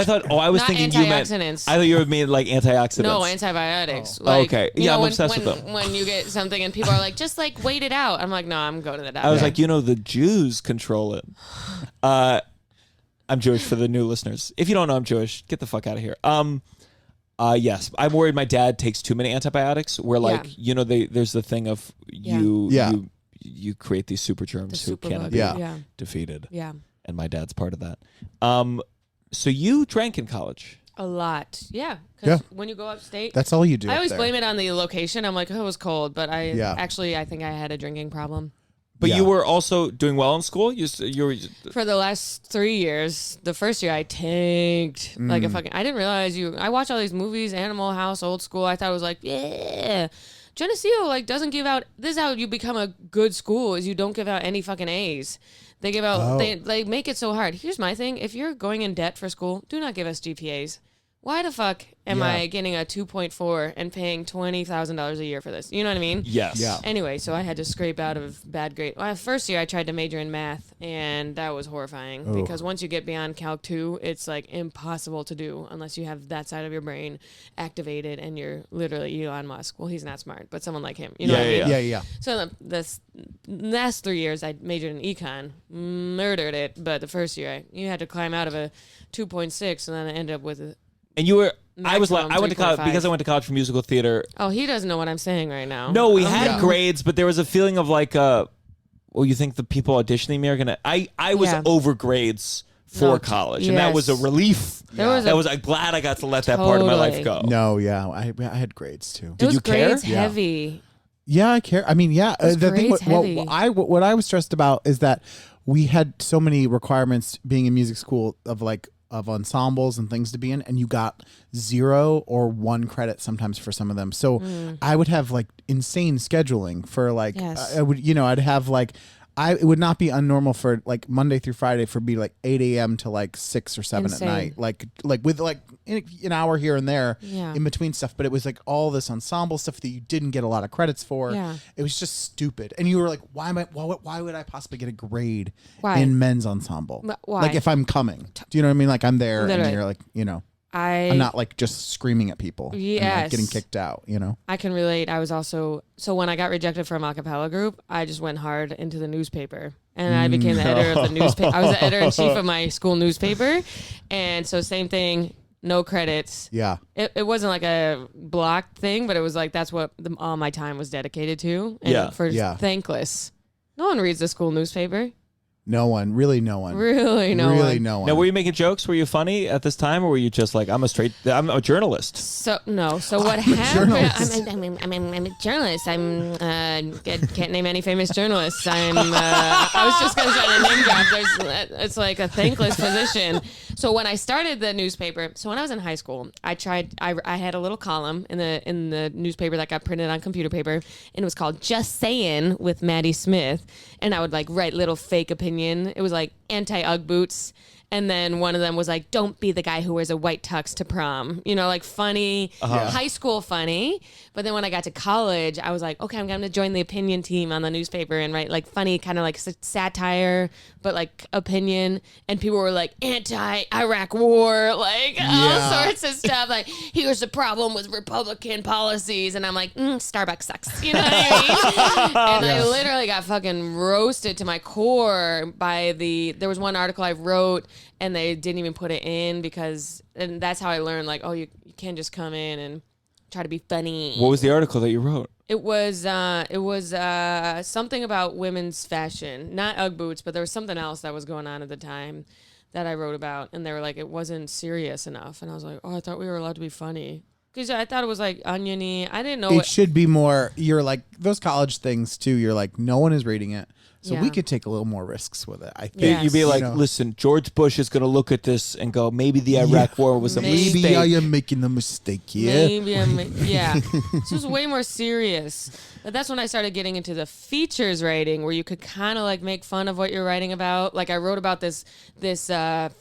was Not thinking you meant. antioxidants. I thought you were mean like antioxidants. No, antibiotics. Oh. Like, Okay. you Yeah, know, I'm when, obsessed when, with them. When you get something and people are like, just like wait it out. I'm like, no, I'm going to the doctor. I was like, the Jews control it. I'm Jewish for the new listeners. If you don't know I'm Jewish, get the fuck out of here. Yes, I'm worried my dad takes too many antibiotics. Where like, there's the thing of you create these super germs who super cannot bug. be Yeah. defeated. Yeah. And my dad's part of that. So you drank in college. A lot. Yeah. Yeah. When you go upstate, That's all you do. I always up there. blame it on the location. I'm like, oh, it was cold. But I Yeah. think I had a drinking problem. But Yeah. you were also doing well in school? You were For the last 3 years, the first year I tanked like a fucking. I didn't realize I watch all these movies, Animal House, Old School. I thought it was like, yeah. Geneseo like doesn't give out. This is how you become a good school: is you don't give out any fucking A's. They give out. They make it so hard. Here's my thing: if you're going in debt for school, do not give us GPAs. Why the fuck am I getting a 2.4 and paying $20,000 a year for this? You know what I mean? Yes. Yeah. Anyway, so I had to scrape out of bad grade. Well, first year I tried to major in math, and that was horrifying because once you get beyond Calc 2, it's like impossible to do unless you have that side of your brain activated and you're literally Elon Musk. Well, he's not smart, but someone like him. You know what I mean? Yeah. So the last 3 years I majored in econ, murdered it, but the first year you had to climb out of a 2.6 and then I ended up with a And you were. I maximum went to college 3.5. because I went to college for musical theater. Oh, he doesn't know what I'm saying right now. No, we had Yeah. grades, but there was a feeling of like, well, you think the people auditioning me are gonna? I was Yeah. over grades for No, college, and that was a yes. relief. I'm glad I got to let that part of my life go. No, yeah. I had grades too. It was you care? grades Yeah. heavy. Yeah, I care. I mean, yeah. Those The thing, grades heavy. what I was stressed about is that we had so many requirements being in music school of like ensembles and things to be in, and you got 0 or 1 credit sometimes for some of them. So I would have like insane scheduling for like Yes. I would, I'd have like it would not be unnormal for like Monday through Friday for be like 8 a.m. to like 6 or 7 Insane. at night, like with like an hour here and there Yeah. in between stuff. But it was like all this ensemble stuff that you didn't get a lot of credits for. Yeah. It was just stupid, and you were like, why would I possibly get a grade Why? in men's ensemble? Why? Like if I'm coming, do you know what I mean? Like I'm there, Literally. and you're like, I'm I'm not like just screaming at people, and like Yes. getting kicked out. I can relate. I was also so when I got rejected from a cappella group, I just went hard into the newspaper, and I became the editor of the newspaper. I was the editor in chief of my school newspaper, and so same thing, no credits. Yeah. It wasn't like a blocked thing, but it was like that's what all my time was dedicated to. And Yeah. for thankless. No one reads the school newspaper. No one. Really, no Really, one. no one. Now, were you making jokes? Were you funny at this time, or were you just like, I'm a journalist? So no. So what happened? journalist. I'm a journalist. Can't name any famous journalists. I was just gonna try to name drop. It's like a thankless position. So when I started the newspaper, so when I was in high school, I had a little column in the newspaper that got printed on computer paper, and it was called Just Saying with Maddy Smith, and I would like write little fake opinions. It was like anti-Ugg boots. And then one of them was like, don't be the guy who wears a white tux to prom. Like funny, high school funny. But then when I got to college, I was like, okay, I'm going to join the opinion team on the newspaper and write like funny, kind of like satire, but like opinion. And people were like, anti-Iraq war, like all sorts of stuff. Like, here's the problem with Republican policies. And I'm like, Starbucks sucks. You know what I mean? And I literally got fucking roasted to my core by there was one article I wrote, and they didn't even put it in and that's how I learned, like, oh, you can't just come in and try to be funny. What was the article that you wrote? It was something about women's fashion, not Ugg boots, but there was something else that was going on at the time that I wrote about, and they were like, it wasn't serious enough, and I was like, oh, I thought we were allowed to be funny. Because I thought it was like oniony. I didn't know It should be more. You're like those college things too. You're like, no one is reading it, so we Yeah. could take a little more risks with it. I think Yes. You'd be like, You know. listen, George Bush is going to look at this and go, maybe the Iraq War was a Maybe mistake. I am making a mistake here. Maybe this was way more serious. But that's when I started getting into the features writing, where you could kind of like make fun of what you're writing about. Like I wrote about this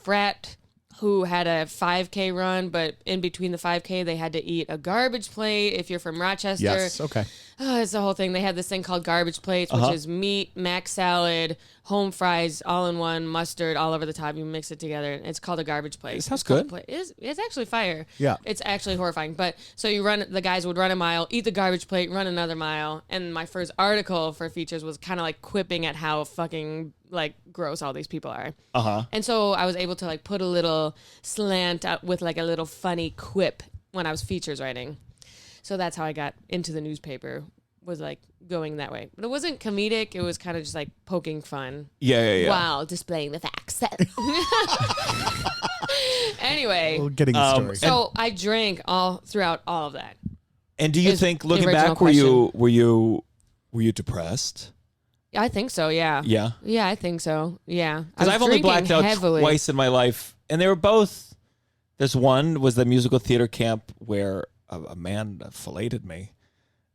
frat who had a 5K run, but in between the 5K, they had to eat a garbage plate. If you're from Rochester, Yes. Okay. it's the whole thing. They had this thing called garbage plates, which is meat, mac salad, home fries, all in one, mustard all over the top. You mix it together. It's called a garbage plate. It sounds It's called a good. plate. It's actually fire. Yeah. It's actually horrifying. But so the guys would run a mile, eat the garbage plate, run another mile. And my first article for features was kind of like quipping at how fucking like gross all these people are. And so I was able to like put a little slant out with like a little funny quip when I was features writing. So that's how I got into the newspaper, was like going that way. But it wasn't comedic. It was kind of just like poking fun Yeah. while displaying the facts. Anyway, Well, getting the story. so I drank all throughout all of that. And do you Is think, the looking original back, were you depressed? I think so, yeah. Yeah. Yeah, I think so. Yeah. Because I've only blacked out twice in my life, and they were both. This one was the musical theater camp where a man filleted me,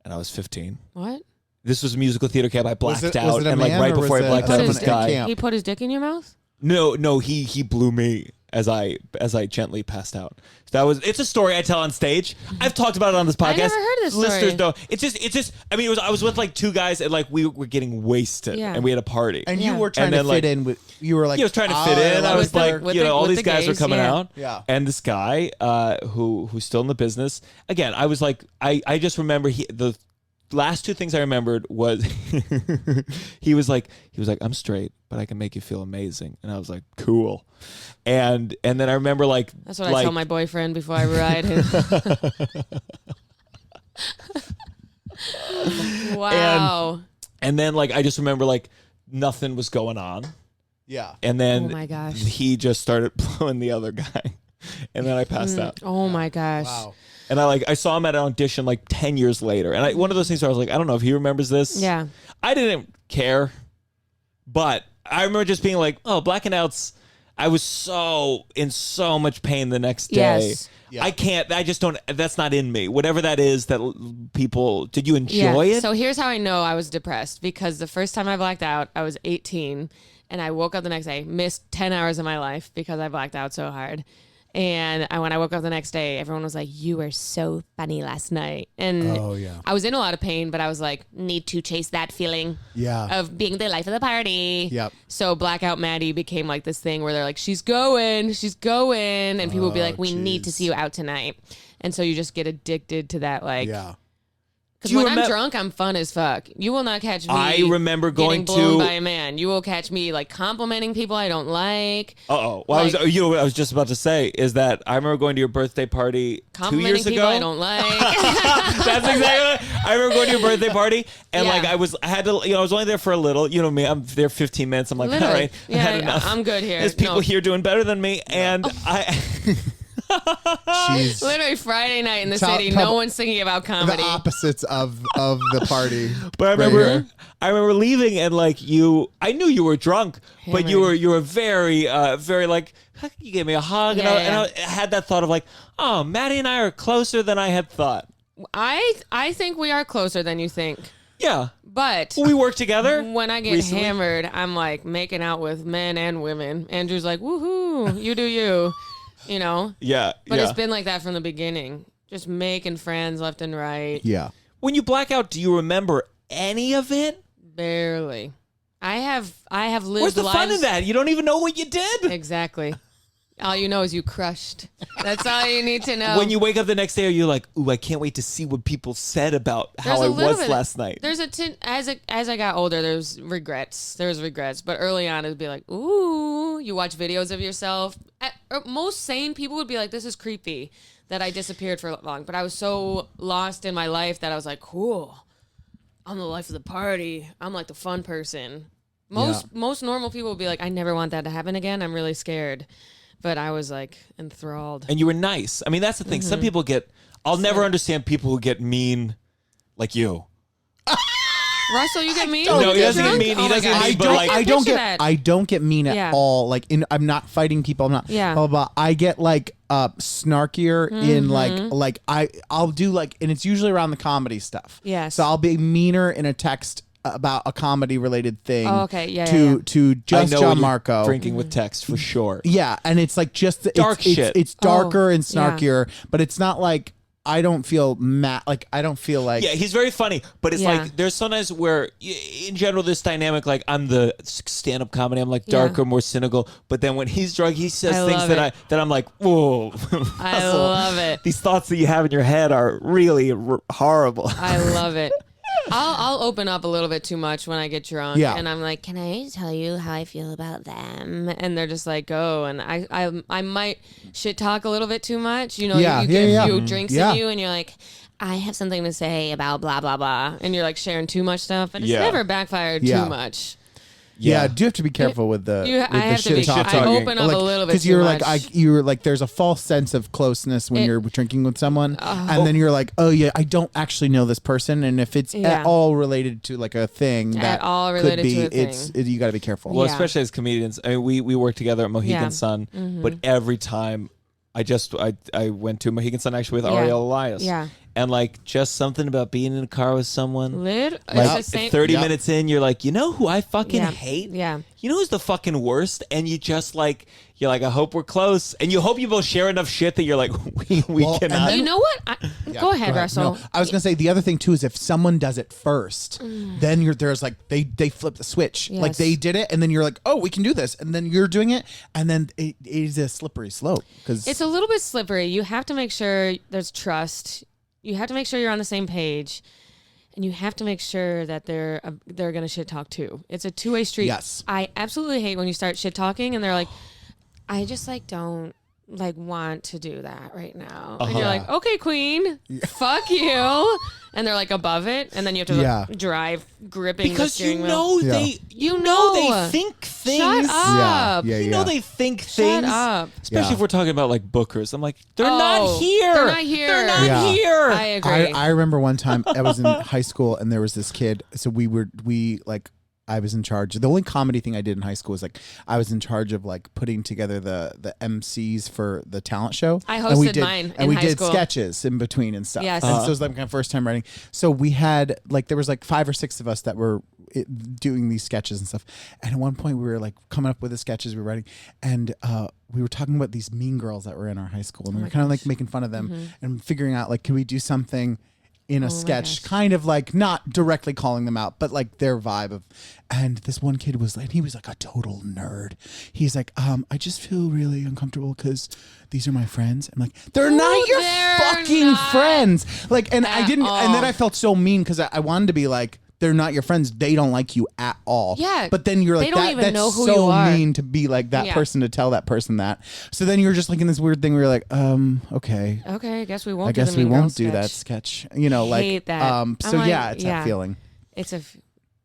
and I was 15. What? This was a musical theater camp. I blacked Was out, it a and like man right or before I was it blacked Put out, his this guy. camp? He put his dick in your mouth? No, he blew me as I gently passed out. It's a story I tell on stage. I've talked about it on this podcast. I never heard of this story. Listeners don't. It's just. I mean, I was with like two guys, and like we were getting wasted, Yeah. and we had a party. And Yeah. you were trying And to then, fit like- in with. You were like, I was trying to fit in. I was like, with all the these guys were gays, coming yeah. out. Yeah. And this guy, who's still in the business. Again, I was like, I just remember the last two things I remembered was he was like, I'm straight, but I can make you feel amazing. And I was like, cool. And then I remember like, That's what I tell my boyfriend before I ride him. Wow. and then like, I just remember like nothing was going on. yeah. And then Oh my gosh. he just started blowing the other guy. And then I passed out. Oh my gosh. Wow. And I saw him at an audition like 10 years later. And one of those things where I was like, I don't know if he remembers this. Yeah. I didn't care. But I remember just being like, oh, blacking outs. I was in so much pain the next day. Yes. Yeah. I just don't, that's not in me. Whatever that is that people, did you enjoy it? So here's how I know I was depressed, because the first time I blacked out, I was 18, and I woke up the next day, missed 10 hours of my life because I blacked out so hard. And when I woke up the next day, everyone was like, "You were so funny last night." And I was in a lot of pain, but I was like, need to chase that feeling of being the life of the party. Yep. So Blackout Maddie became like this thing where they're like, she's going. And people would be like, we need to see you out tonight. And so you just get addicted to that, like... Yeah. Because when I'm drunk, I'm fun as fuck. You will not catch me. I remember going getting blown by a man. You will catch me like complimenting people I don't like. Well, I was just about to say is that I remember going to your birthday party 2 years ago. Complimenting people I don't like. That's exactly. I remember going to your birthday party and Yeah. like I was only there for a little. You know me, I'm there 15 minutes. I'm like, Literally. all right, I had Yeah, enough. I'm good here. There's people No. here doing better than me, and I. She's Literally Friday night in the Top- city, top- no one's thinking about the comedy. opposites of the party. But I right remember, here. I remember leaving and like I knew you were drunk, but you were very, very like, you gave me a hug, and I had that thought of like, oh, Maddie and I are closer than I had thought. I think we are closer than you think. Yeah, But we work together. when I get recently. hammered, I'm like making out with men and women. Andrew's like, woohoo, you do you. You know? Yeah, But yeah. it's been like that from the beginning. Just making friends left and right. Yeah. When you black out, do you remember any of it? Barely. I have lived Where's the lives. fun in that? You don't even know what you did. Exactly. All you know is you crushed. That's all you need to know. When you wake up the next day, are you like, ooh, I can't wait to see what people said about There's how a I little was bit- last night? There's as I got older, there's regrets. But early on, it'd be like, ooh, you watch videos of yourself. Most sane people would be like, this is creepy that I disappeared for long. But I was so lost in my life that I was like, cool. I'm the life of the party. I'm like the fun person. Most normal people would be like, I never want that to happen again. I'm really scared. But I was like enthralled. And you were nice. I mean, that's the thing. Mm-hmm. Some people I'll never understand people who get mean like you. Russell, you get mean? No, when he you doesn't get drunk? mean. He Oh my doesn't get gosh. mean, but like- I don't get mean at Yeah. all. Like I'm not fighting people. I'm not Yeah. blah, blah, blah. I get like snarkier in like I'll do like, and it's usually around the comedy stuff. Yes. So I'll be meaner in a text about a comedy related thing. Oh, okay. Yeah, To yeah, yeah. to just I know when you're Gianmarco. drinking with text for sure. Yeah, and it's like just Dark shit. It's darker and yeah. snarkier, but it's not like I don't feel mad. Like I don't feel like Yeah, he's very funny, but it's Yeah. like there's sometimes where, in general, this dynamic, like I'm the stand-up comedy, I'm like darker, more cynical, but then when he's drunk, he says I things love that it. that I'm like, whoa, I Russell, love it. These thoughts that you have in your head are really horrible. I love it. I'll open up a little bit too much when I get drunk. Yeah. And I'm like, can I tell you how I feel about them? And they're just like, go. And I might shit talk a little bit too much. You know, Yeah, you get yeah, a few yeah. drinks Yeah. in you and you're like, I have something to say about blah, blah, blah. And you're like sharing too much stuff. But it's Yeah. never backfired Yeah. too much. Yeah, do have to be careful with the I with the have to shit be. talking. I open up a little bit too you're much. like you're like there's a false sense of closeness when you're drinking with someone, and then you're like, oh yeah, I don't actually know this person, and if it's Yeah. at all related to like a thing that all could related be, to a thing. you got to be careful. Well, Yeah. especially as comedians, I mean, we work together at Mohegan Yeah. Sun, but every time I went to Mohegan Sun actually with Yeah. Ariel Elias, Yeah. and like just something about being in a car with someone. Lid? Like It's the same. 30 Yep. minutes in, you're like, you know who I fucking Yeah. hate? Yeah. You know who's the fucking worst? And you just like, you're like, I hope we're close. And you hope you both share enough shit that you're like, we Well, and cannot. then- You know what? Go ahead, Russell. No, I was gonna say the other thing too is if someone does it first, then there's like they flip the switch. Like Yes. they did it, and then you're like, oh, we can do this, and then you're doing it, and then it is a slippery slope because It's a little bit slippery. You have to make sure there's trust. You have to make sure you're on the same page, and you have to make sure that they're gonna shit talk too. It's a two-way street. Yes. I absolutely hate when you start shit talking and they're like, I just like don't like want to do that right now, and you're like, okay, queen, fuck you, and they're like above it, and then you have to Yeah. drive gripping the because steering you wheel. know Yeah. they You know know. they think things. Shut up. Yeah, You know they think things. up. Especially Yeah. if we're talking about like bookers. I'm like, they're Oh, not here. they're not here. They're not Yeah. here. I agree. I remember one time I was in high school and there was this kid. So we I was in charge. The only comedy thing I did in high school was like I was in charge of like putting together the MCs for the talent show. I And we hosted did, mine and in we high did school. sketches in between and stuff. Yes. And so it was like my first time writing. So we had like there was like 5 or 6 of us that were doing these sketches and stuff. And at one point we were like coming up with the sketches we were writing, and we were talking about these mean girls that were in our high school, and we were kind of like making fun of them and figuring out like, can we do something in a sketch, kind of like not directly calling them out, but like their vibe of. And this one kid was like, he was like a total nerd. He's like, I just feel really uncomfortable because these are my friends. I'm like, they're not your they're fucking not friends. Like, and I at didn't, and then all. I felt so mean because I wanted to be like, they're not your friends. They don't like you at all. Yeah, But then you're like, they don't even that's know who so you are. mean to be like that Yeah. person, to tell that person that. So then you're just like in this weird thing where you're like, okay. Okay, I guess we won't. I guess do the we Mean won't Girls do that sketch. sketch. You know, like Hate that. so I'm like, yeah, it's that feeling. It's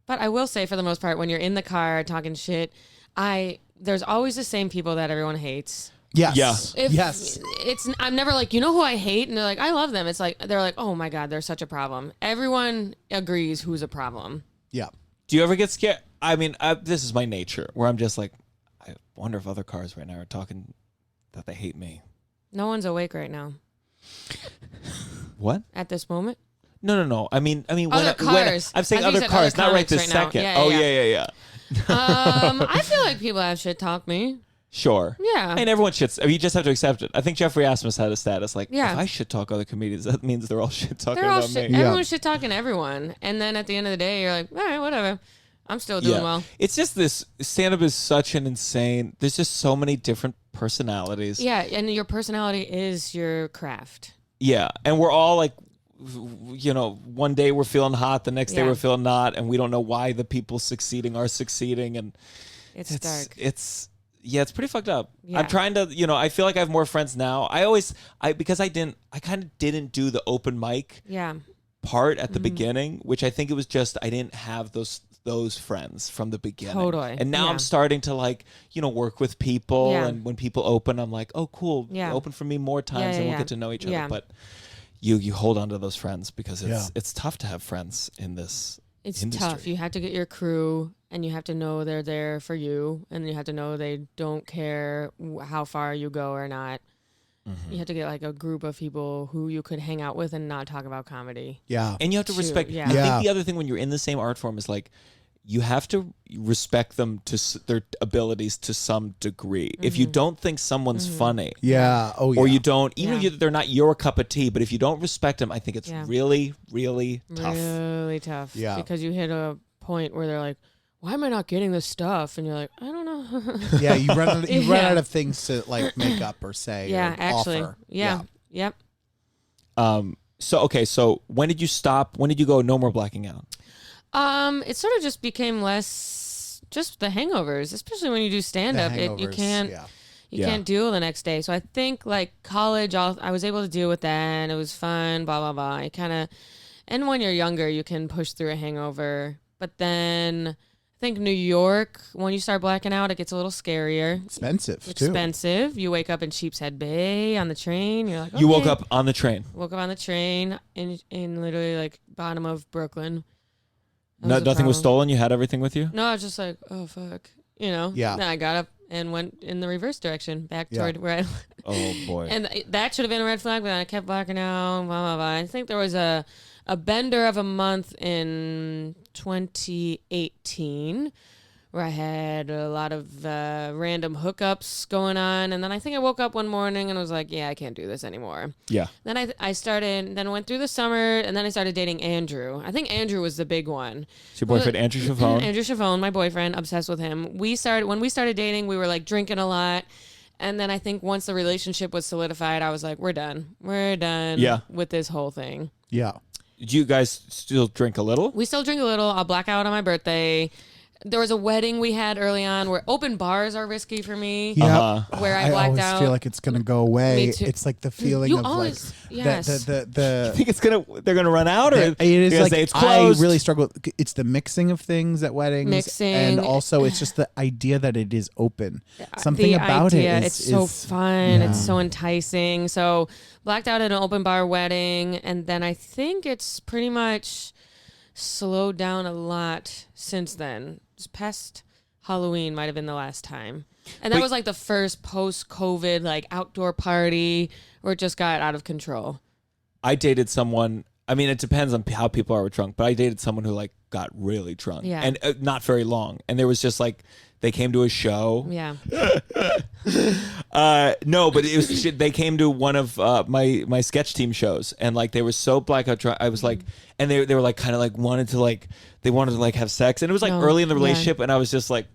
but I will say for the most part, when you're in the car talking shit, there's always the same people that everyone hates. Yes. Yeah. Yes. I'm never like, you know who I hate? And they're like, I love them. It's like, they're like, oh my God, they're such a problem. Everyone agrees who's a problem. Yeah. Do you ever get scared? I mean, this is my nature, where I'm just like, I wonder if other cars right now are talking that they hate me. No one's awake right now What? at this moment. No. I mean, Other cars. I'm saying I think other you said cars, other not right comics this right now. second. Yeah, Yeah. I feel like people have shit talk me. Sure. Yeah. And everyone shits. You just have to accept it. I think Jeffrey Asmus had a status like, Yeah. if I shit talk other comedians, that means they're all shit talking They're all about shit. me. Everyone's shit talking everyone. And then at the end of the day, you're like, all right, whatever. I'm still doing well. It's just this stand-up is such an insane. There's just so many different personalities. Yeah. And your personality is your craft. Yeah, and we're all like, you know, one day we're feeling hot, the next day Yeah. we're feeling not, and we don't know why the people succeeding are succeeding, and It's dark. It's pretty fucked up. Yeah. I'm trying to, I feel like I have more friends now. Because I kind of didn't do the open mic Yeah. part at the beginning, which I think it was just I didn't have those friends from the beginning. Totally. And now Yeah. I'm starting to like, work with people, Yeah. and when people open, I'm like, oh, cool. Yeah. Open for me more times, Yeah, and we'll yeah. get to know each other. Yeah. But you hold on to those friends because Yeah. it's tough to have friends in this It's industry. tough. You have to get your crew, and you have to know they're there for you, and you have to know they don't care how far you go or not. Mm-hmm. You have to get like a group of people who you could hang out with and not talk about comedy. Yeah. And you have to Shoot, respect. yeah. I Yeah. think the other thing when you're in the same art form is like, you have to respect them to their abilities to some degree. If you don't think someone's funny, Yeah. Oh yeah. or you don't, even Yeah. if they're not your cup of tea, but if you don't respect them, I think it's Yeah. really, really tough. Really tough. Yeah. Because you hit a point where they're like, why am I not getting this stuff? And you're like, I don't know. Yeah. You run out, you run Yeah. out of things to like make up or say. Yeah, or actually. offer. Yeah. Yep. So when did you stop? When did you go no more blacking out? It sort of just became less just the hangovers, especially when you do stand up. You hangovers, can't yeah. you Yeah. can't deal the next day. So I think like college, I was able to deal with that, and it was fun. Blah blah blah. I kind of, and when you're younger, you can push through a hangover. But then I think New York, when you start blacking out, it gets a little scarier. Expensive too. Expensive. You wake up in Sheepshead Bay on the train. You're like, You woke okay. up on the train. Woke up on the train in literally like bottom of Brooklyn. That No, was a nothing was problem. stolen. You had everything with you. No, I was just like, oh fuck, Yeah. Then I got up and went in the reverse direction back Yeah. toward where I. Oh boy. And that should have been a red flag, but I kept blacking out. Blah blah blah. I think there was a bender of a month in 2018 where I had a lot of random hookups going on, and then I think I woke up one morning and was like, yeah, I can't do this anymore. Yeah. Then I started, then went through the summer, and then I started dating Andrew. I think Andrew was the big one. It's your boyfriend Andrew Chavone. Andrew Chavone, my boyfriend, obsessed with him. When we started dating, we were like drinking a lot. And then I think once the relationship was solidified, I was like, we're done. We're done Yeah. with this whole thing. Yeah. Do you guys still drink a little? We still drink a little. I'll black out on my birthday. There was a wedding we had early on where open bars are risky for me. Yeah. Uh-huh. Where I blacked always out. feel like it's gonna go away. Me too. It's like the feeling You of always- like yes. the I think they're gonna run out, or it is you're gonna like say it's I closed. really struggle. It's the mixing of things at weddings, Mixing. and also it's just the idea that it is open. Something The about idea, it it's so fun. yeah. It's so enticing. So blacked out at an open bar wedding, and then I think it's pretty much slowed down a lot since then. This past Halloween might have been the last time. And that was like the first post-COVID like outdoor party where it just got out of control. I dated someone. I mean, it depends on how people are drunk, but I dated someone who like got really drunk and not very long. And there was just like they came to a show. Yeah. No, but it was they came to one of my sketch team shows, and like they were so blackout drunk. I was like, and they were like kind of like wanted to like have sex, and it was like early in the relationship, and I was just like.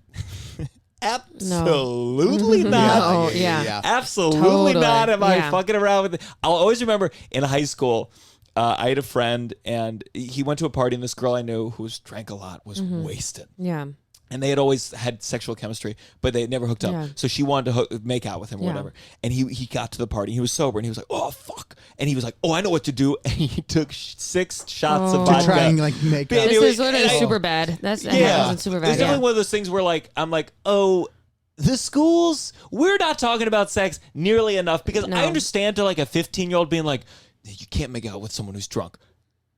Absolutely not. Absolutely Totally. not. Am I fucking around with it? I'll always remember in high school, I had a friend and he went to a party and this girl I knew who drank a lot was wasted. Yeah. And they had always had sexual chemistry, but they had never hooked up. Yeah. So she wanted to make out with him or whatever. And he got to the party. He was sober and he was like, "Oh fuck!" And he was like, "Oh, I know what to do." And he took 6 shots of vodka to try and like make up. This is literally super bad. That happens in super bad. It's definitely one of those things where like I'm like, oh. The schools, we're not talking about sex nearly enough because I understand to like a 15-year-old being like, you can't make out with someone who's drunk.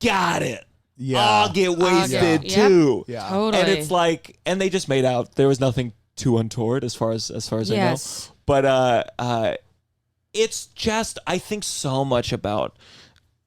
Got it. Yeah. I'll get wasted too. Yeah. Totally. And it's like, and they just made out. There was nothing too untoward as far as I know. But it's just, I think so much about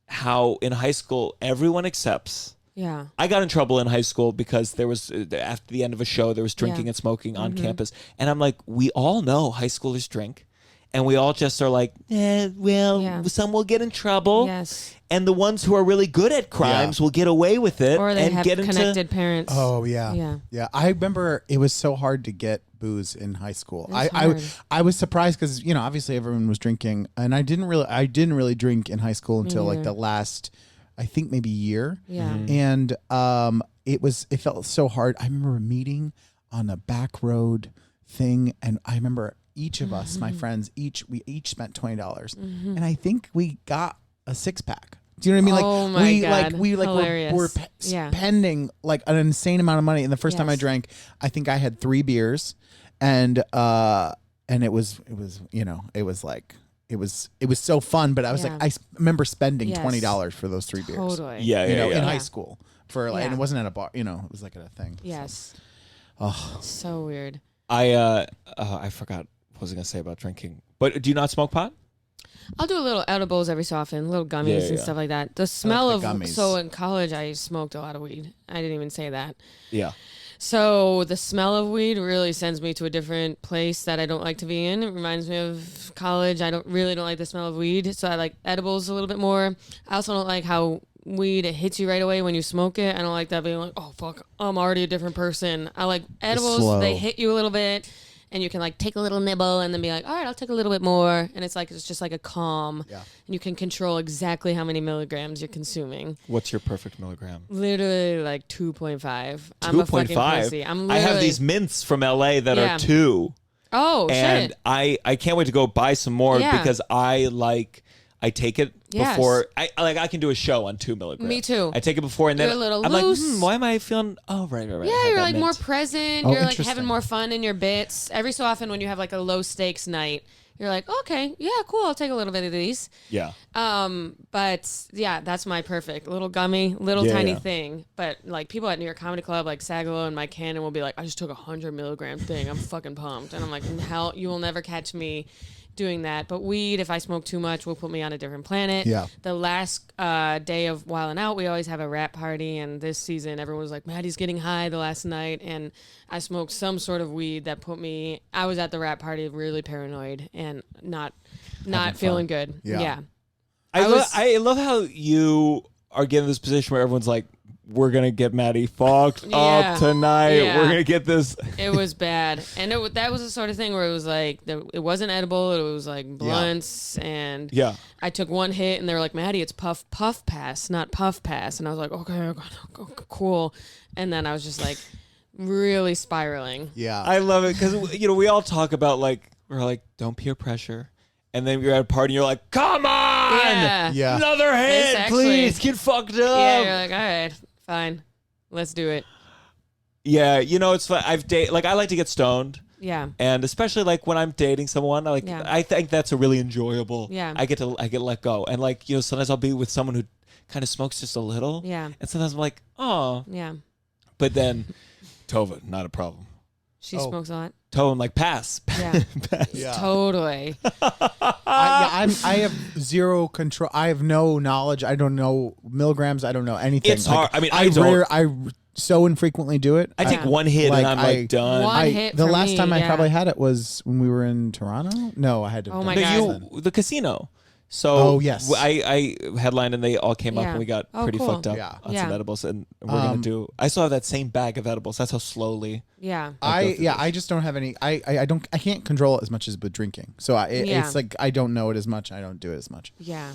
how in high school everyone accepts. Yeah. I got in trouble in high school because there was, after the end of a show, there was drinking and smoking on campus. And I'm like, we all know high schoolers drink. And we all just are like, some will get in trouble. Yes. And the ones who are really good at crimes will get away with it. Or they and have get connected parents. Oh, yeah. Yeah. Yeah. I remember it was so hard to get booze in high school. It's hard. I was surprised because, you know, obviously everyone was drinking. And I didn't really drink in high school until like the last... I think maybe year. Yeah. And it felt so hard. I remember a meeting on a back road thing, and I remember each of us, my friends, we each spent $20. And I think we got a 6-pack. Do you know what I mean? Like we were spending like an insane amount of money. And the first time I drank, I think I had 3 beers, and it was you know, it was like it was so fun, but I was like, I remember spending $20 for those 3 beers. Totally. In high school for like, and it wasn't at a bar, you know, it was like at a thing. Yes. So. Oh, so weird. I forgot what I was I gonna say about drinking. But do you not smoke pot? I'll do a little edibles every so often, little gummies and stuff like that. The smell of gummies. So in college, I smoked a lot of weed. I didn't even say that. Yeah. So the smell of weed really sends me to a different place that I don't like to be in. It reminds me of college. I don't like the smell of weed, so I like edibles a little bit more. I also don't like how weed, it hits you right away when you smoke it. I don't like that being like, oh fuck, I'm already a different person. I like edibles. They hit you a little bit. And you can like take a little nibble and then be like, all right, I'll take a little bit more. And it's just like a calm. Yeah. And you can control exactly how many milligrams you're consuming. What's your perfect milligram? Literally like 2.5. I'm a fucking pussy. I have these mints from LA that are 2. Oh, and shit. I can't wait to go buy some more because I take it before I can do a show on 2 milligrams. Me too. I take it before and then you're a little I'm loose. like, why am I feeling? Oh, right. Yeah, you're like more present. Oh, you're like having more fun in your bits. Every so often when you have like a low stakes night, you're like, okay, yeah, cool. I'll take a little bit of these. Yeah. But yeah, that's my perfect little gummy, tiny thing. But like people at New York Comedy Club, like Sagalo and Mike Cannon will be like, I just took 100 milligram thing. I'm fucking pumped. And I'm like, hell, you will never catch me doing that. But weed, if I smoke too much, will put me on a different planet. Yeah. The last day of Wildin' Out, we always have a rap party, and this season everyone was like, Maddy's getting high the last night, and I smoked some sort of weed that put me, I was at the rap party really paranoid and not feeling good. Yeah. I love how you are getting this position where everyone's like, we're going to get Maddy fucked up tonight. Yeah. We're going to get this. It was bad. And that was the sort of thing where it was like, it wasn't edible. It was like blunts. And I took one hit and they were like, Maddy, it's puff pass, not puff pass. And I was like, okay, cool. And then I was just like really spiraling. Yeah. I love it because, you know, we all talk about like, we're like, don't peer pressure. And then you're at a party and you're like, come on! Yeah. Another hit, please, get fucked up. Yeah, you're like, all right, fine. Let's do it. Yeah, you know, it's fun. I like to get stoned. Yeah. And especially like when I'm dating someone, I think that's a really enjoyable. Yeah. I get to let go. And like, you know, sometimes I'll be with someone who kind of smokes just a little. Yeah. And sometimes I'm like, oh. Yeah. But then Tova, not a problem. She smokes a lot. Tova, I'm like, pass. Yeah. Pass. Yeah. Totally. I have zero control. I have no knowledge. I don't know milligrams. I don't know anything. It's hard. I mean, I don't. I so infrequently do it. I take one hit like, and I'm like done. One hit the for last me, time I yeah. probably had it was when we were in Toronto. No, I had to. Oh my No, God. the casino. So Oh, yes. I headlined and they all came up Yeah. and we got Oh, pretty cool. fucked up Yeah. on Yeah. some edibles and we're gonna do. I still have that same bag of edibles. That's how slowly. Yeah. I just don't have any. I can't control it as much as with drinking. So Yeah. it's like I don't know it as much. I don't do it as much. Yeah.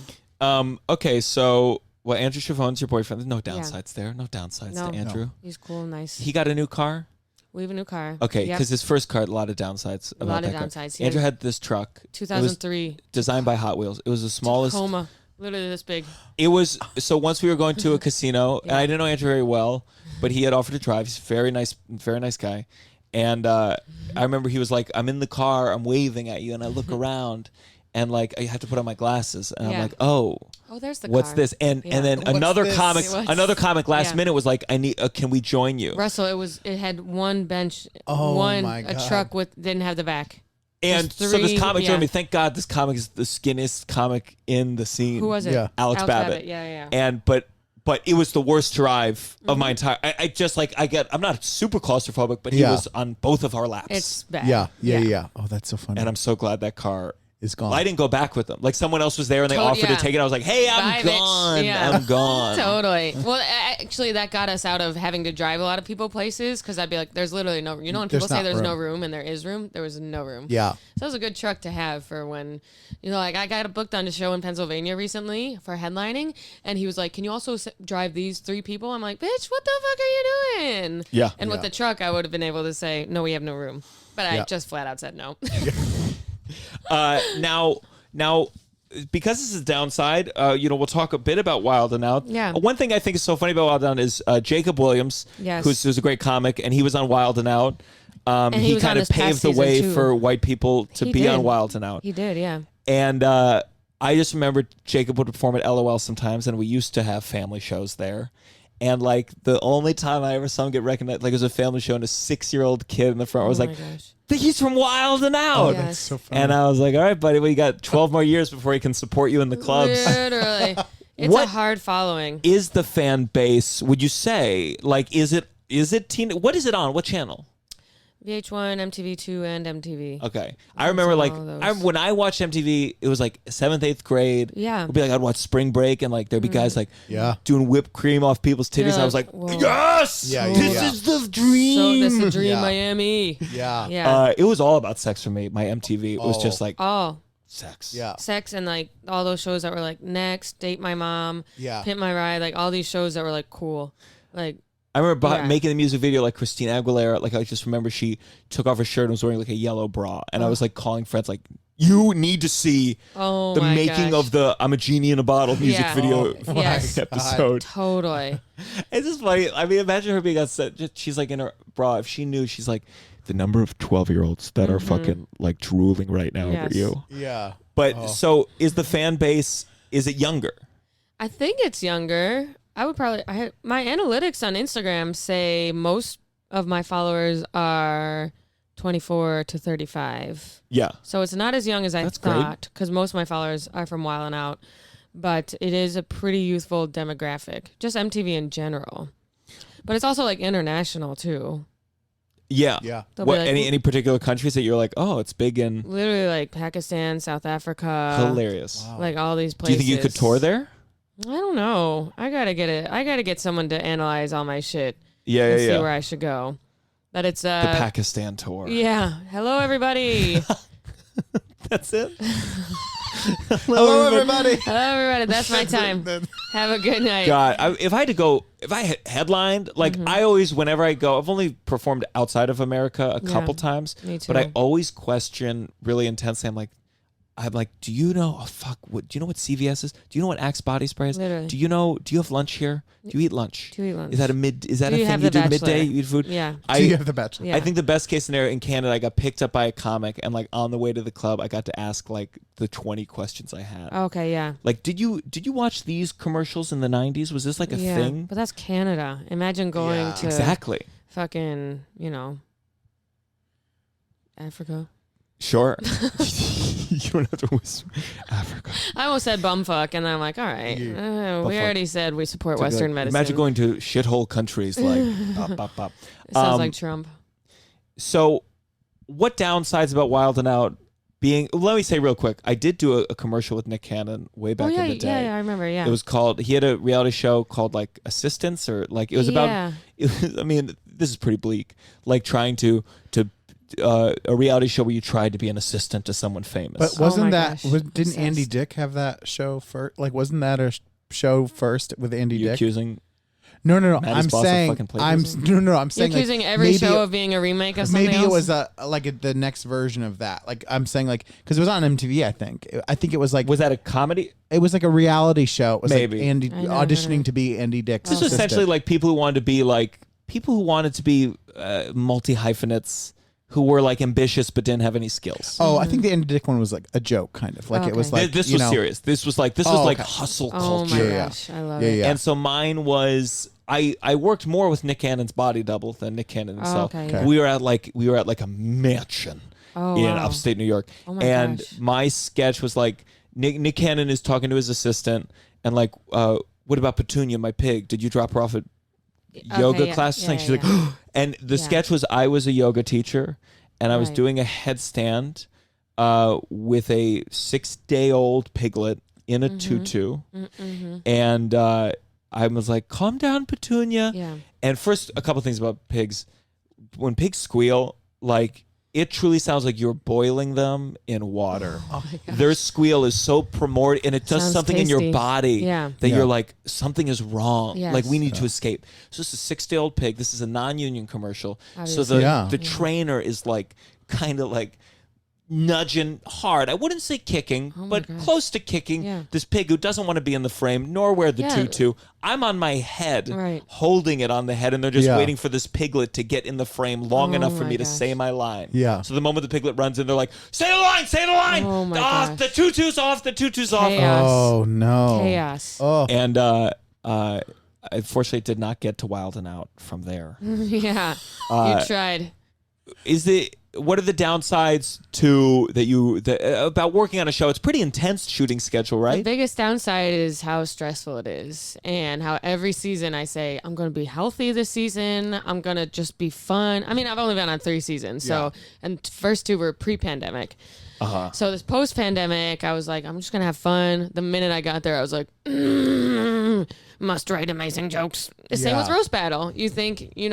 Okay, so Andrew Chavon's your boyfriend. There's no downsides there. No downsides No. to Andrew. He's cool, nice. He got a new car. We have a new car. Okay, Yep. because his first car had a lot of downsides. A about lot of that car. downsides. He Andrew had had this truck. 2003. It was designed by Hot Wheels. It was the smallest. Tacoma. Literally this big. It was so once we were going to a casino, and I didn't know Andrew very well, but he had offered to drive. He's a very nice guy. And I remember he was like, I'm in the car, I'm waving at you, and I look around and like I have to put on my glasses and I'm Yeah. like, oh, Oh, there's the what's car. this? And Yeah. then What's another this? comic What's- another comic last Yeah. minute was like, I need can we join you? Russell, it had one bench, Oh, my a God. truck with didn't have the back. And There's so this three- comic yeah. joined me. Thank God this comic is the skinniest comic in the scene. Who was it? Yeah. Alex Babbitt. Yeah. And but it was the worst drive of my entire. I just like I'm not super claustrophobic, but he Yeah. was on both of our laps. It's bad. Yeah. Oh, that's so funny. and I'm so glad that car is gone. Well, I didn't go back with them. Like someone else was there and they Totally, offered yeah. to take it. I was like, hey, I'm Bye, bitch. gone. Yeah. I'm gone. Totally. Well, actually, that got us out of having to drive a lot of people places because I'd be like, "There's literally no." You know, when people There's say not there's no room. room and there is room, there was no room. Yeah. So it was a good truck to have for when, like I got booked on a show in Pennsylvania recently for headlining, and he was like, "Can you also drive these 3 people?" I'm like, "Bitch, what the fuck are you doing?" Yeah. And with Yeah. the truck, I would have been able to say, "No, we have no room," but I Yeah. just flat out said no. Now, because this is downside, we'll talk a bit about Wild and Out. Yeah. One thing I think is so funny about Wild and Out is Jacob Williams, Yes. who's a great comic, and he was on Wild and Out. he was on kind of this past paved the season, way too. for white people to He be on did. Wild and Out. He did, yeah. And I just remember Jacob would perform at LOL sometimes, and we used to have family shows there. And like the only time I ever saw him get recognized, like it was a family show, and a 6-year-old kid in the front was Oh like, my gosh. "He's from Wild and Out." Oh, Yes. that's so funny. And I was like, "All right, buddy, well, you got 12 more years before he can support you in the clubs." Literally. It's What- a hard following. Is the fan base? Would you say like is it teen? What is it on? What channel? VH1, MTV2, and MTV. Okay, I remember like all those. when I watched MTV, it was like 7th, 8th grade. Yeah. It'd be like I'd watch Spring Break, and like there'd be guys like Yeah. doing whipped cream off people's titties. You're And I was like, like, whoa. yes, Yeah, this yeah. is the dream. So this is Dream Yeah. Miami. Yeah. Yeah. It was all about sex for me. My MTV was just like Oh, sex. Yeah. sex and like all those shows that were like Next, Date My Mom, Yeah. Pimp My Ride, like all these shows that were like cool. Like, I remember Yeah. making the music video like Christina Aguilera. Like I just remember she took off her shirt and was wearing like a yellow bra, and I was like calling friends like, "You need to see oh the my making gosh. of the I'm a Genie in a Bottle music Yeah. video Oh, yes. episode." Totally. It's just funny. I mean, imagine her being on set. She's like in her bra. If she knew, she's like, the number of 12-year-olds that are fucking like drooling right now Yes. over you. Yeah. But so is the fan base? Is it younger? I think it's younger. I would probably. My analytics on Instagram say most of my followers are 24 to 35. Yeah. So it's not as young as I That's great. thought because most of my followers are from Wild and Out, but it is a pretty youthful demographic. Just MTV in general, but it's also like international too. Yeah. Yeah. They'll What be like, any particular countries that you're like, oh, it's big in literally like Pakistan, South Africa, hilarious. like all these Do places. you think you could tour there? I don't know. I gotta get it. I gotta get someone to analyze all my shit Yeah, and yeah, see yeah. where I should go. But it's The Pakistan tour. yeah. Hello everybody. That's it. Hello, everybody. Hello everybody. That's my time. Have a good night. God, if I had headlined, like I always, whenever I go, I've only performed outside of America a couple times, me too. but I always question really intensely. I'm like, I'm like, do you know? Oh fuck! Do you know what CVS is? Do you know what Axe body spray is? Literally. Do you know? Do you have lunch here? Do you eat lunch? Do you eat lunch? Is that a mid? Is that Do a you thing have you The do midday? Bachelor? You eat food? Yeah. Do you have the Bachelor? Yeah. I think the best case scenario in Canada, I got picked up by a comic, and like on the way to the club, I got to ask like the 20 questions I had. Okay, yeah. Like, did you watch these commercials in the 90s? Was this like a Yeah, thing? but that's Canada. Imagine going Yeah. to Exactly. fucking, Africa. Sure. You don't have to whisper Africa. I almost said bumfuck, and then I'm like, all right, we Bumfuck. already said we support So, Western like, medicine. Imagine going to shithole countries like bop, bop, bop. It sounds like Trump. So, what downsides about Wild and Out being? Let me say real quick. I did do a commercial with Nick Cannon way back in the day. Yeah, I remember. Yeah, It was called. He had a reality show called like Assistants, or like it was about. Yeah. It was, I mean, this is pretty bleak. Like trying to a reality show where you tried to be an assistant to someone famous. But wasn't my that gosh. didn't Obsessed. Andy Dick have that show first? Like, wasn't that a show first with Andy you Dick? accusing? No. Maddie's I'm boss of saying fucking I'm plagiarism? no. I'm saying You're accusing like, every maybe show it- of being a remake of something Maybe else? it was the next version of that. Like I'm saying, like because it was on MTV. I think it was like Was that a comedy? it was like a reality show. It was Maybe. like Andy I never heard of auditioning it. to be Andy Dick's. This was assistant. essentially like people who wanted to be like people who wanted to be multi hyphenates who were like ambitious but didn't have any skills. Oh, I think the Andy Dick one was like a joke, kind of like it was Okay. like this you was know, serious. This was like Oh, like okay. hustle Oh culture. my Yeah. gosh, I love Yeah, it. yeah. And so mine was I worked more with Nick Cannon's body double than Nick Cannon himself. okay, yeah. We were at like a mansion Oh, in wow. upstate New York. Oh my and gosh. my sketch was like Nick Cannon is talking to his assistant and like what about Petunia, my pig? Did you drop her off at yoga yeah. class or something? Yeah, She's like and the Yeah. sketch was I was a yoga teacher and I was Right. doing a headstand with a 6-day-old piglet in a tutu. And I was like, calm down, Petunia. Yeah. And first, a couple things about pigs. When pigs squeal, like, it truly sounds like you're boiling them in water. Their squeal is so primordial, and it does Sounds something in your tasty. body Yeah. that Yeah. you're like, something is wrong. Yes. Like, we need to escape. So this is a 6-day-old pig. This is a non-union commercial. So Obviously. the, Yeah. the trainer is like, kind of like, nudging hard. I wouldn't say kicking, Oh my but gosh. close to kicking. Yeah. This pig who doesn't want to be in the frame nor wear the Yeah. tutu. I'm on my head, Right. holding it on the head, and they're just Yeah. waiting for this piglet to get in the frame long Oh enough for my me to gosh. say my line. Yeah. So the moment the piglet runs in, they're like, "Say the line! Say the line! Oh my off gosh. the tutu's off! The tutu's off!" Chaos. Oh no. Chaos. Oh. And unfortunately, it did not get to Wild and Out from there. Yeah. You tried. What are the downsides to about working on a show? It's pretty intense shooting schedule, The right? biggest downside is how stressful it is, and how every season I say I'm going to be healthy this season. I'm going to just be fun. I mean, I've only been on 3 seasons, so and first 2 were pre-pandemic. So this post-pandemic, I was like, I'm just gonna have fun. The minute I got there, I was like, must write amazing jokes. The same with Yeah. roast battle. You think you're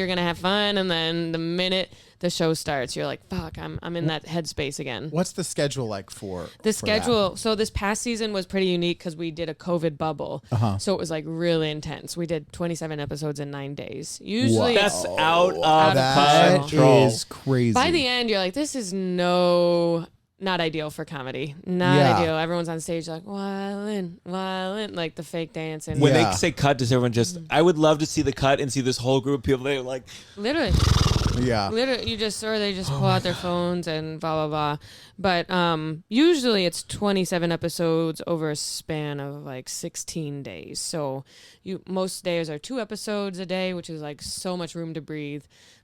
gonna have fun, and then the minute the show starts, you're like, fuck, I'm in that headspace again. What's the schedule like for The for that? schedule. So this past season was pretty unique because we did a COVID bubble. So it was like really intense. We did 27 episodes in 9 days. Usually, Wow. That's out of That control. is crazy. by the end, you're like, this is not ideal for comedy. Not Yeah. ideal. Everyone's on stage like, wildin', like the fake dance. And When Yeah. they say cut, does everyone just? I would love to see the cut and see this whole group of people. They're like, literally, yeah. you just, or they just pull out their phones and blah, blah, blah. But usually it's 27 episodes over a span of like 16 days. So most days are 2 episodes a day, which is like so much room to breathe.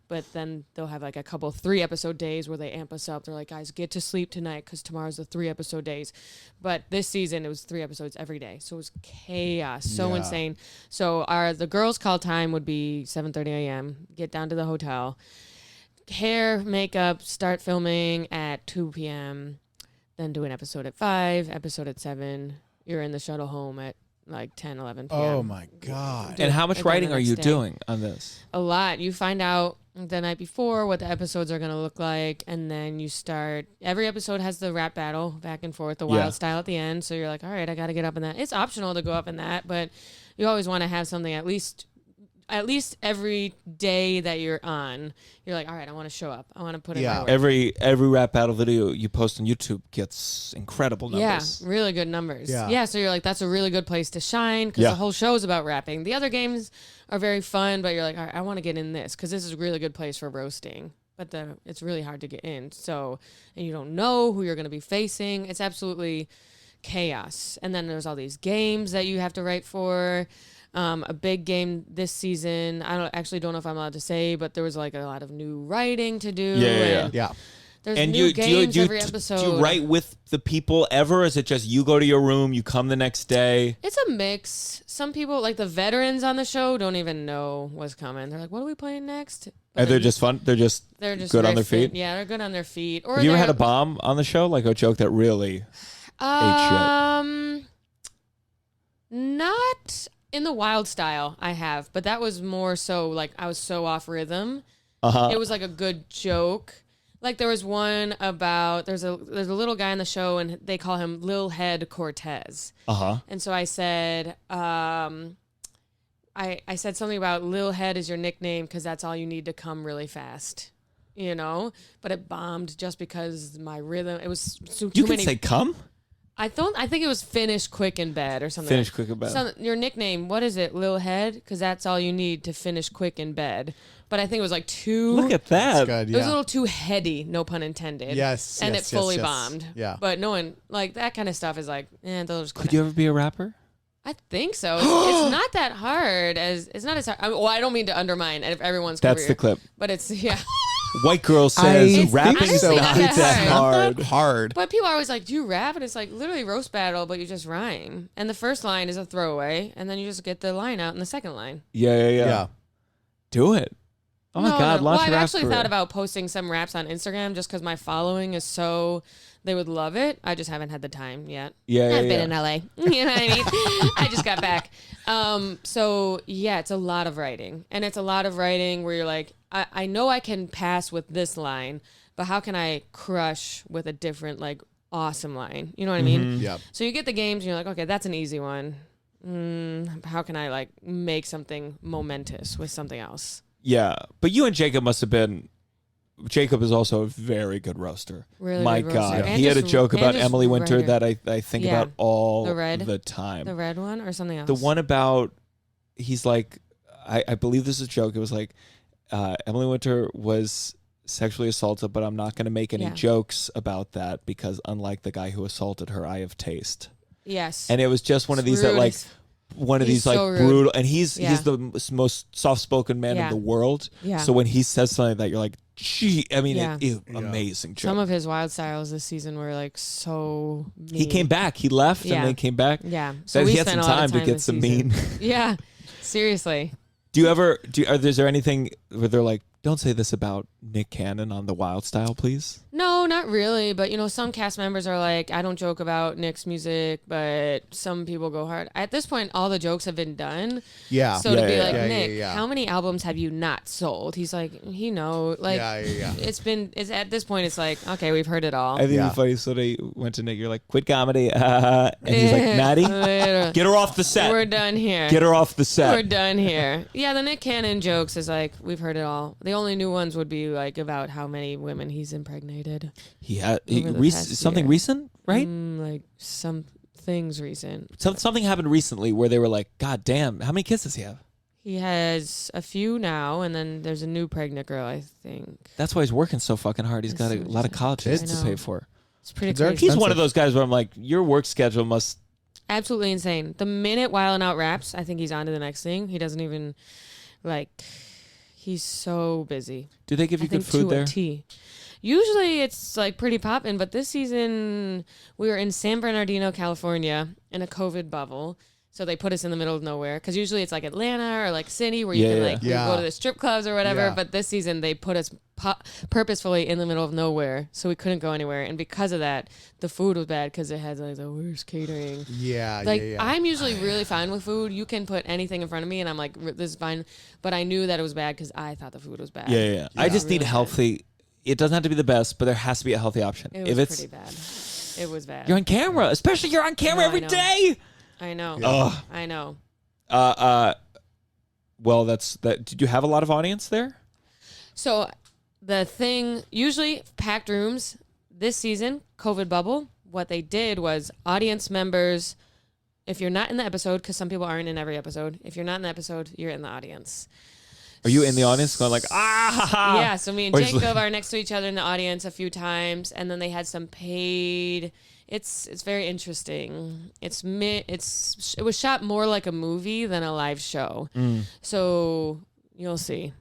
But then they'll have like a couple 3-episode days where they amp us up. They're like, guys, get to sleep tonight because tomorrow's the 3-episode days. But this season, it was 3 episodes every day. So it was chaos, so Yeah. insane. So the girls' call time would be 7:30 a.m., get down to the hotel, hair, makeup, start filming at 2 p.m., then do an episode at 5, episode at 7. You're in the shuttle home at like 10, 11 p.m. Oh my god. and how much Again writing the are next you day. doing on this? A lot. You find out the night before what the episodes are going to look like, and then you start. Every episode has the rap battle back and forth, the wild Yeah. style at the end. So you're like, all right, I got to get up in that. It's optional to go up in that, but you always want to have something at least at least every day that you're on, you're like, all right, I want to show up. I want to put in my work. Every rap battle video you post on YouTube gets incredible numbers. Yeah, really good numbers. Yeah. So you're like, that's a really good place to shine because the whole show is about rapping. The other games are very fun, but you're like, all right, I want to get in this because this is a really good place for roasting. But it's really hard to get in. So, and you don't know who you're going to be facing. It's absolutely chaos. And then there's all these games that you have to write for. A big game this season. I don't know if I'm allowed to say, but there was like a lot of new writing to do. Yeah. There's And new games every episode. Do you write with the people ever? Or is it just you go to your room, you come the next day? It's a mix. Some people, like the veterans on the show, don't even know what's coming. They're like, "What are we playing next?" Are they just fun? They're just good on their feet? Yeah, they're good on their feet. Or have you ever had a bomb on the show? Like a joke that really ate shit? Not in the wild style, I have. But that was more so, like, I was so off rhythm. It was like a good joke. Like there was one about there's a little guy in the show and they call him Lil Head Cortez. And so I said I said something about Lil Head is your nickname because that's all you need to come really fast, you know. But it bombed just because my rhythm. It was too You can many. say come. I think it was finish quick in bed or something. Finish quick in bed. So your nickname, what is it, Lil Head? Because that's all you need to finish quick in bed. But I think it was like too. Look at that. Good, It was a little too heady, no pun intended. Yes, and yes, it fully yes, yes. bombed. Yeah. But no one like that kind of stuff is like, they'll just. Could you ever be a rapper? I think so. It's not that hard as it's not as hard. I don't mean to undermine everyone's That's career. the clip. But it's White girl says I rapping think is so. not It's that hard. Hard. But people are always like, do you rap? And it's like literally roast battle, but you just rhyme. And the first line is a throwaway, and then you just get the line out in the second line. Yeah. Do it. Oh my God, launch Well, a rap I've actually career. thought about posting some raps on Instagram just because my following is so they would love it. I just haven't had the time yet. I've been in LA. You know what I mean? I just got back. So yeah, it's a lot of writing. And it's a lot of writing where you're like, I know I can pass with this line, but how can I crush with a different, like, awesome line? You know what I mean? Yeah. So you get the games and you're like, okay, that's an easy one. How can I, like, make something momentous with something else? Yeah, but you and Jacob must have been. Jacob is also a very good roaster. Really My good God, roaster. And he had a just- joke and about just Emily Winter writer. that I think Yeah. about all The time. The red one or something else? The one about he's like, I believe this is a joke. It was like Emily Winter was sexually assaulted, but I'm not going to make any jokes about that because unlike the guy who assaulted her, I have taste. Yes. And it was just one of these Rude. that like. One of He's these like so rude. brutal, and he's the most soft-spoken man in Yeah. the world. Yeah. So when he says something like that, you're like, gee, I mean, Yeah. amazing joke. Some of his wild styles this season were like so mean. He came back. He left Yeah. and then came back. Yeah. So we he had spent some a lot time of to get this some season. mean. Yeah. Seriously. Is there anything where they're like, don't say this about Nick Cannon on the Wild Style, please? No, not really. But, you know, some cast members are like, I don't joke about Nick's music, but some people go hard. At this point, all the jokes have been done. Yeah. So to be Yeah, like, yeah, Nick, yeah. how many albums have you not sold? He's like, he knows. Like, Yeah. it's at this point, it's like, okay, we've heard it all. I think Yeah. it's funny. So they went to Nick. You're like, quit comedy. And he's like, Maddie, Literally. get her off the set. We're done here. Get her off the We're set. done here. Yeah, the Nick Cannon jokes is like, we've heard it all. The only new ones would be like about how many women he's impregnated. He had Over the past something year. recent, right? Like some things recent. Something happened recently where they were like, God damn, how many kids does he have? He has a few now, and then there's a new pregnant girl, I think. That's why he's working so fucking hard. He's got a lot of college Kids. kids to I know. pay for. It's pretty Kids are crazy. He's one expensive. of those guys where I'm like, your work schedule must. Absolutely insane. The minute Wild 'N Out raps, I think he's on to the next thing. He doesn't even, like, he's so busy. Do they give you I good think food to a there? T. Usually it's like pretty poppin', but this season we were in San Bernardino, California, in a COVID bubble. So they put us in the middle of nowhere because usually it's like Atlanta or like city where you Yeah, can yeah. like we Yeah. go to the strip clubs or whatever. Yeah. But this season they put us purposefully in the middle of nowhere, so we couldn't go anywhere. And because of that, the food was bad because it had like the worst catering. Yeah. Like yeah. I'm usually really fine with food. You can put anything in front of me, and I'm like, this is fine. But I knew that it was bad because I thought the food was bad. Yeah. I just need Really bad. healthy. It doesn't have to be the best, but there has to be a healthy option. It if was it's pretty bad. It was bad. you're on camera, especially you're on camera No, I every know. day. I know. Ugh. I know. Well, did you have a lot of audience there? So the thing, usually packed rooms. This season, COVID bubble, what they did was audience members, if you're not in the episode, because some people aren't in every episode, if you're not in the episode, you're in the audience. Are you in the audience going like, ah? Yeah, so me and Or just Jacob are next to each other in the audience a few times, and then they had some paid. It's very interesting. It was shot more like a movie than a live show. So you'll see.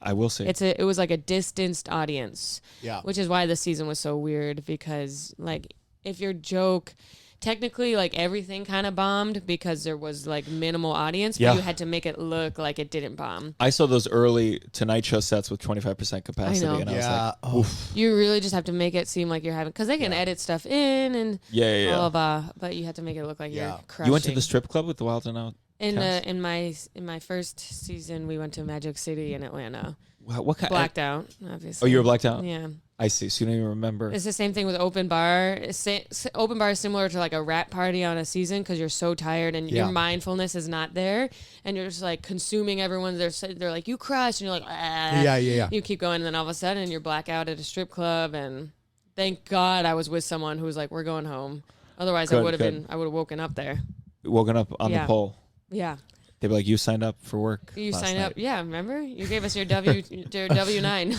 I will see. It was like a distanced audience. Yeah. Which is why the season was so weird, because like if your joke, technically like everything kind of bombed because there was like minimal audience, but Yeah. you had to make it look like it didn't bomb. I saw those early Tonight Show sets with 25% capacity, I know. and I was Yeah. like, Oof. You really just have to make it seem like you're having, because they can edit stuff in and yeah. blah, blah, blah, but you have to make it look like Yeah. you're crushing. You went to the strip club with the Wild and Out? cast? In my first season, we went to Magic City in Atlanta. What kind? Blacked out, obviously. Oh, you were blacked out? Yeah. I see. So you don't even remember. It's the same thing with open bar. Open bar is similar to like a rat party on a season because you're so tired and Yeah. your mindfulness is not there, and you're just like consuming everyone. They're like, you crushed, and you're like, ah. Yeah. You keep going, and then all of a sudden you're blackout at a strip club, and thank God I was with someone who was like, we're going home. Otherwise, I Good, would have good. woken up there. Woken up on the Yeah. pole. Yeah. They'd be like, you signed up for work. You last signed night. up. Yeah, remember? You gave us your W9.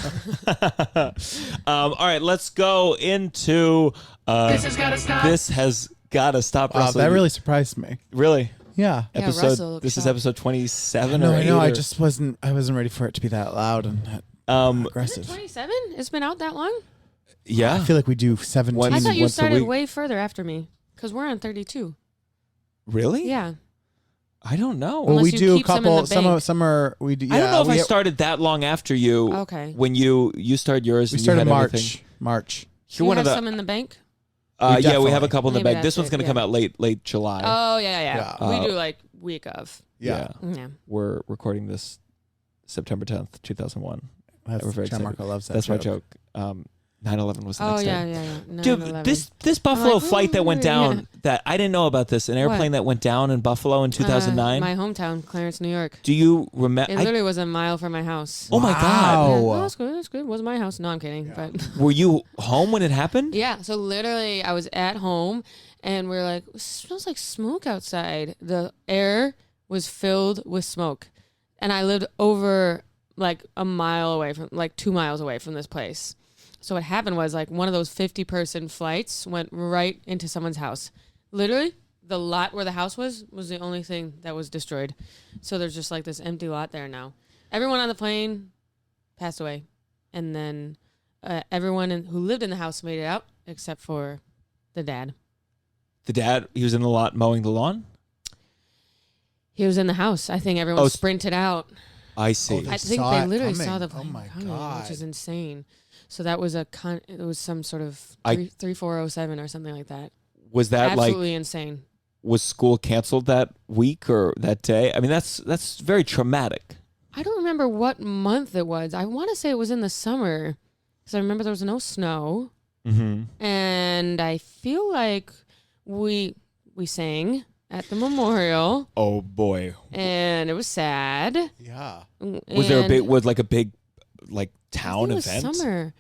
All right, let's go into. This has gotta stop. This has got to stop. Wow, Russell. that really surprised me. really. Yeah. Yeah, Episode. Russell looked This is shocked. episode 27 No, or I 8 know. I or- just wasn't ready for it to be that loud and aggressive. 27? It's been out that long? Yeah. I feel like we do 17. One- I thought you once a started week. way further after me because we're on 32. Really? Yeah. I don't know. Well, Unless we you do a keep some in couple. the Some bank. are we do. Yeah, I don't know if I we, started that long after you. Okay. When you started yours. we and you started had March. everything. March. You're You one have of the. some in the bank? Yeah, we have definitely. a couple in the Maybe bag. This that's one's going to it, come yeah. out late July. Oh, yeah. Yeah. We do like week of. Yeah. Yeah. We're recording this September 10th, 2001. That's We're very Gianmarco excited. loves that. That's my joke. joke. 9/11 was the Oh, next yeah. day. 9/11. Dude, this Buffalo like, flight that went ooh, down, yeah. that I didn't know about this, an airplane that went down in Buffalo in 2009. My hometown, Clarence, New York. Do you remember? It literally was a mile from my house. Oh my God. Wow. Yeah, no, that's good. That's good. It wasn't my house. No, I'm kidding. But Were you home when it happened? yeah, so literally I was at home and we are like, it smells like smoke outside. The air was filled with smoke. And I lived over like a mile away from, like 2 miles away from this place. So what happened was like one of those 50-person flights went right into someone's house. Literally, the lot where the house was the only thing that was destroyed. So there's just like this empty lot there now. Everyone on the plane passed away. And then everyone who lived in the house made it out except for the dad. The dad, he was in the lot mowing the lawn? He was in the house. I think everyone sprinted out. I see. They I think saw they it literally coming. saw the Oh plane my coming, God. which is insane. So that was it was some sort of 3407 or something like that. Was that Absolutely insane. was school canceled that week or that day? I mean, that's very traumatic. I don't remember what month it was. I want to say it was in the summer because I remember there was no snow, Mm-hmm. and I feel like we sang at the memorial, Oh boy. and it was sad. Yeah. Was there a And big, was like a big, like I town think event? it was summer.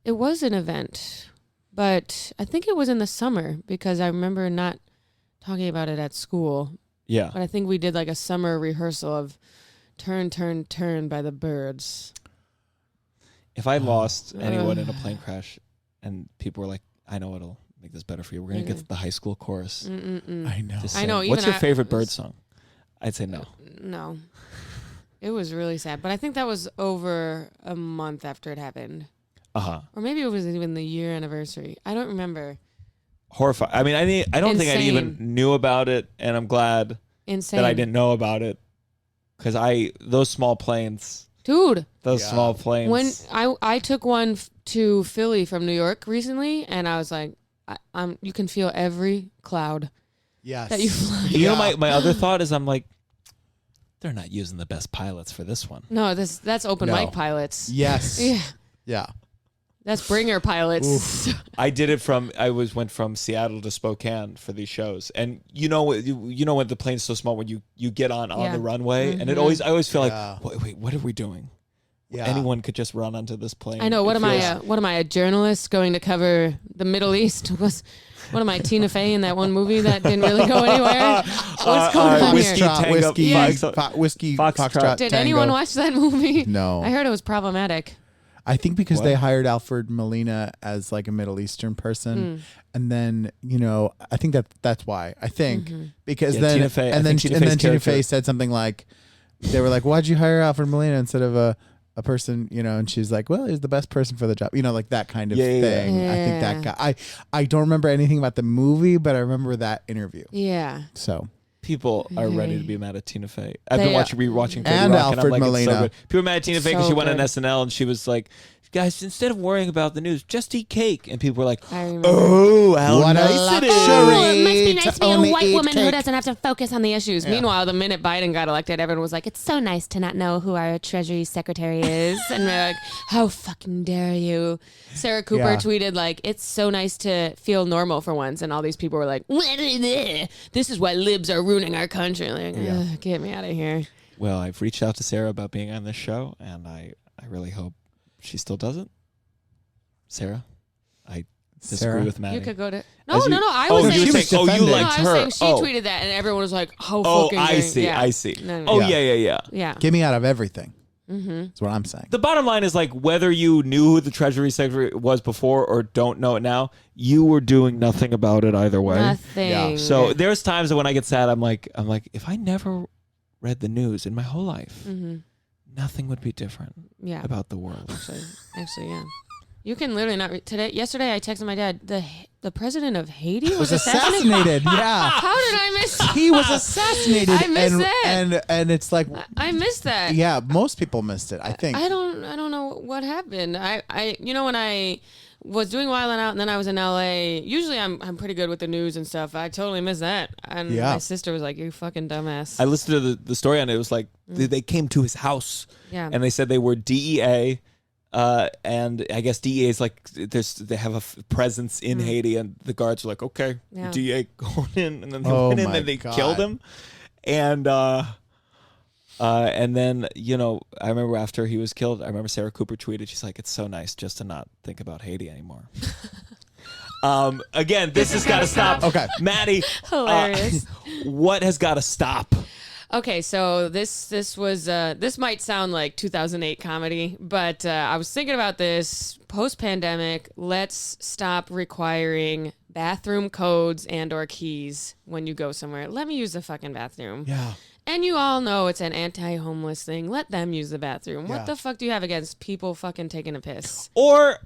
It was an event, but I think it was in the summer because I remember not talking about it at school. Yeah. But I think we did like a summer rehearsal of "Turn, Turn, Turn" by the Byrds. If I lost anyone in a plane crash and people were like, I know it'll make this better for you. We're going to get the high school chorus. I know. to I sing. know, What's even your I favorite was- Bird song? I'd say no. No. It was really sad. But I think that was over a month after it happened. Uh-huh. Or maybe it was even the year anniversary. I don't remember. Horrified. I mean, I don't think I even Insane. knew about it, and I'm glad Insane. that I didn't know about it. Because those small planes, Dude, those Yeah. small planes. when I took one to Philly from New York recently, and I was like, you can feel every cloud Yes. that you fly. You know, my other thought is I'm like, they're not using the best pilots for this one. No, that's open No. mic pilots. Yes. Yeah. Yeah. That's bringer pilots. I did it went from Seattle to Spokane for these shows, and you know when the plane's so small when you get on the runway, and I always feel like wait, what are we doing? Yeah. Anyone could just run onto this plane. I know. What am I? A journalist going to cover the Middle East? What am I? Tina Fey in that one movie that didn't really go anywhere? What's going on Whiskey here? Tango, Whiskey Foxtrot. Did Tango. anyone watch that movie? No. I heard it was problematic. I think because they hired Alfred Molina as like a Middle Eastern person, and then I think that's why. I think because then Tina Fey, and then Tina Fey said something like, they were like, "Why'd you hire Alfred Molina instead of a person?" And she's like, "Well, he's the best person for the job." Like that kind of thing. Yeah. I think that guy. I don't remember anything about the movie, but I remember that interview. Yeah. So. People are ready to be mad at Tina Fey. I've been rewatching 30 and Rock, Alfred and I'm like, Molina. it's so good. People are mad at Tina Fey because So she went on good. SNL and she was like, guys, instead of worrying about the news, just eat cake. And people were like, I remember. oh, how What a nice it is. luxury. Oh, it must be nice to to be a only white eat woman who cake. doesn't have to focus on the issues. Yeah. Meanwhile, the minute Biden got elected, everyone was like, it's so nice to not know who our Treasury Secretary is. And we're like, how fucking dare you? Sarah Cooper tweeted, like, it's so nice to feel normal for once. And all these people were like, this is why libs are ruining our country. Like, get me out of here. Well, I've reached out to Sarah about being on this show, and I really hope she still does it. Sarah, I disagree with Maddie. You could go to... As No, you- I oh, was you were saying... saying, you defending. liked I was her. saying she oh. tweeted that, and everyone was like, how Oh, fucking I dare- see, yeah. I see. No. Oh, yeah. Yeah. Get me out of everything. That's what I'm saying. The bottom line is like whether you knew who the Treasury Secretary was before or don't know it now, you were doing nothing about it either way. Nothing. Yeah. So there's times that when I get sad, I'm like, if I never read the news in my whole life, nothing would be different Yeah. about the world. Actually, yeah. You can literally not yesterday I texted my dad, the president of Haiti was assassinated. Yeah. How did I miss He was assassinated. I missed and, that. And it's like, I missed that. yeah, most people missed it, I think. I don't know what happened. I when I was doing Wild 'N Out and then I was in LA, usually I'm pretty good with the news and stuff. I totally missed that. And my sister was like, you fucking dumbass. I listened to the story on it. It was like they came to his house and they said they were DEA. And I guess DEA is like they have a presence in Haiti, and the guards were like, "Okay, Yeah. DEA going in," and then they Oh went in, my and they God. killed him, and then I remember after he was killed, I remember Sarah Cooper tweeted, she's like, "It's so nice just to not think about Haiti anymore." Again, this has got to stop. Okay. Maddie, Hilarious. what has got to stop? Okay, so this was this might sound like 2008 comedy, but I was thinking about this post-pandemic. Let's stop requiring bathroom codes and or keys when you go somewhere. Let me use the fucking bathroom. Yeah. And you all know it's an anti-homeless thing. Let them use the bathroom. Yeah. What the fuck do you have against people fucking taking a piss? Or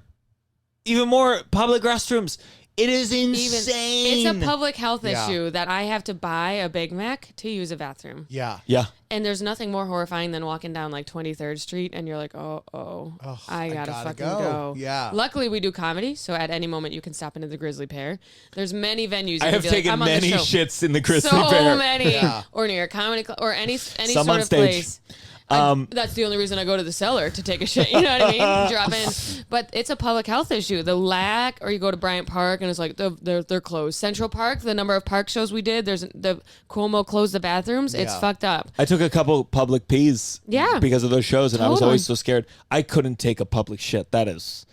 even more, public restrooms. It is insane. It's a public health Yeah. issue that I have to buy a Big Mac to use a bathroom. Yeah. Yeah. And there's nothing more horrifying than walking down like 23rd Street and you're like, I gotta fucking go. Yeah. Luckily, we do comedy, so at any moment you can stop into the Grizzly Pear. There's many venues. I you have can be taken like, I'm on the many show. shits in the Grizzly So Pear. many. Yeah. Or near a comedy club or any Some sort on of stage. place. That's the only reason I go to the cellar to take a shit. You know what I mean? Drop in. But it's a public health issue. The lack, or you go to Bryant Park and it's like they're closed. Central Park, the number of park shows we did, there's the Cuomo closed the bathrooms. It's Yeah. fucked up. I took a couple public pees because of those shows, and I was Totally. always so scared. I couldn't take a public shit. That is,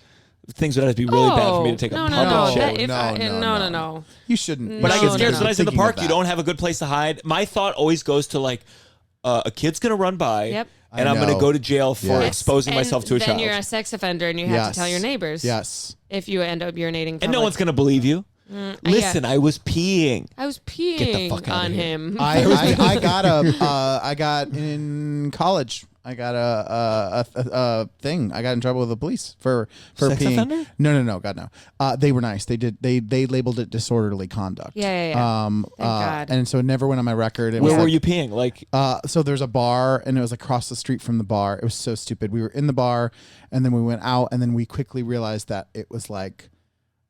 things would have to be really bad for me to take a public shit. No. You shouldn't. But I get No, scared no, when I was in the Thinking of park. You that. don't have a good place to hide. My thought always goes to like, a kid's gonna run by, Yep. and I I'm gonna know. go to jail for Yes. exposing myself to a then child. you're a sex offender and you have Yes. to tell your neighbors. Yes. If you end up urinating. and no one's gonna believe you. Listen, I was peeing. I was the peeing fuck outta on here. him. I got in college. I got a thing. I got in trouble with the police for Sex peeing. offender? No, God no. They were nice. They labeled it disorderly conduct. Yeah. Thank God. And so it never went on my record. It Where was were like, you peeing? Like, so there's a bar, and it was across the street from the bar. It was so stupid. We were in the bar, and then we went out, and then we quickly realized that it was like,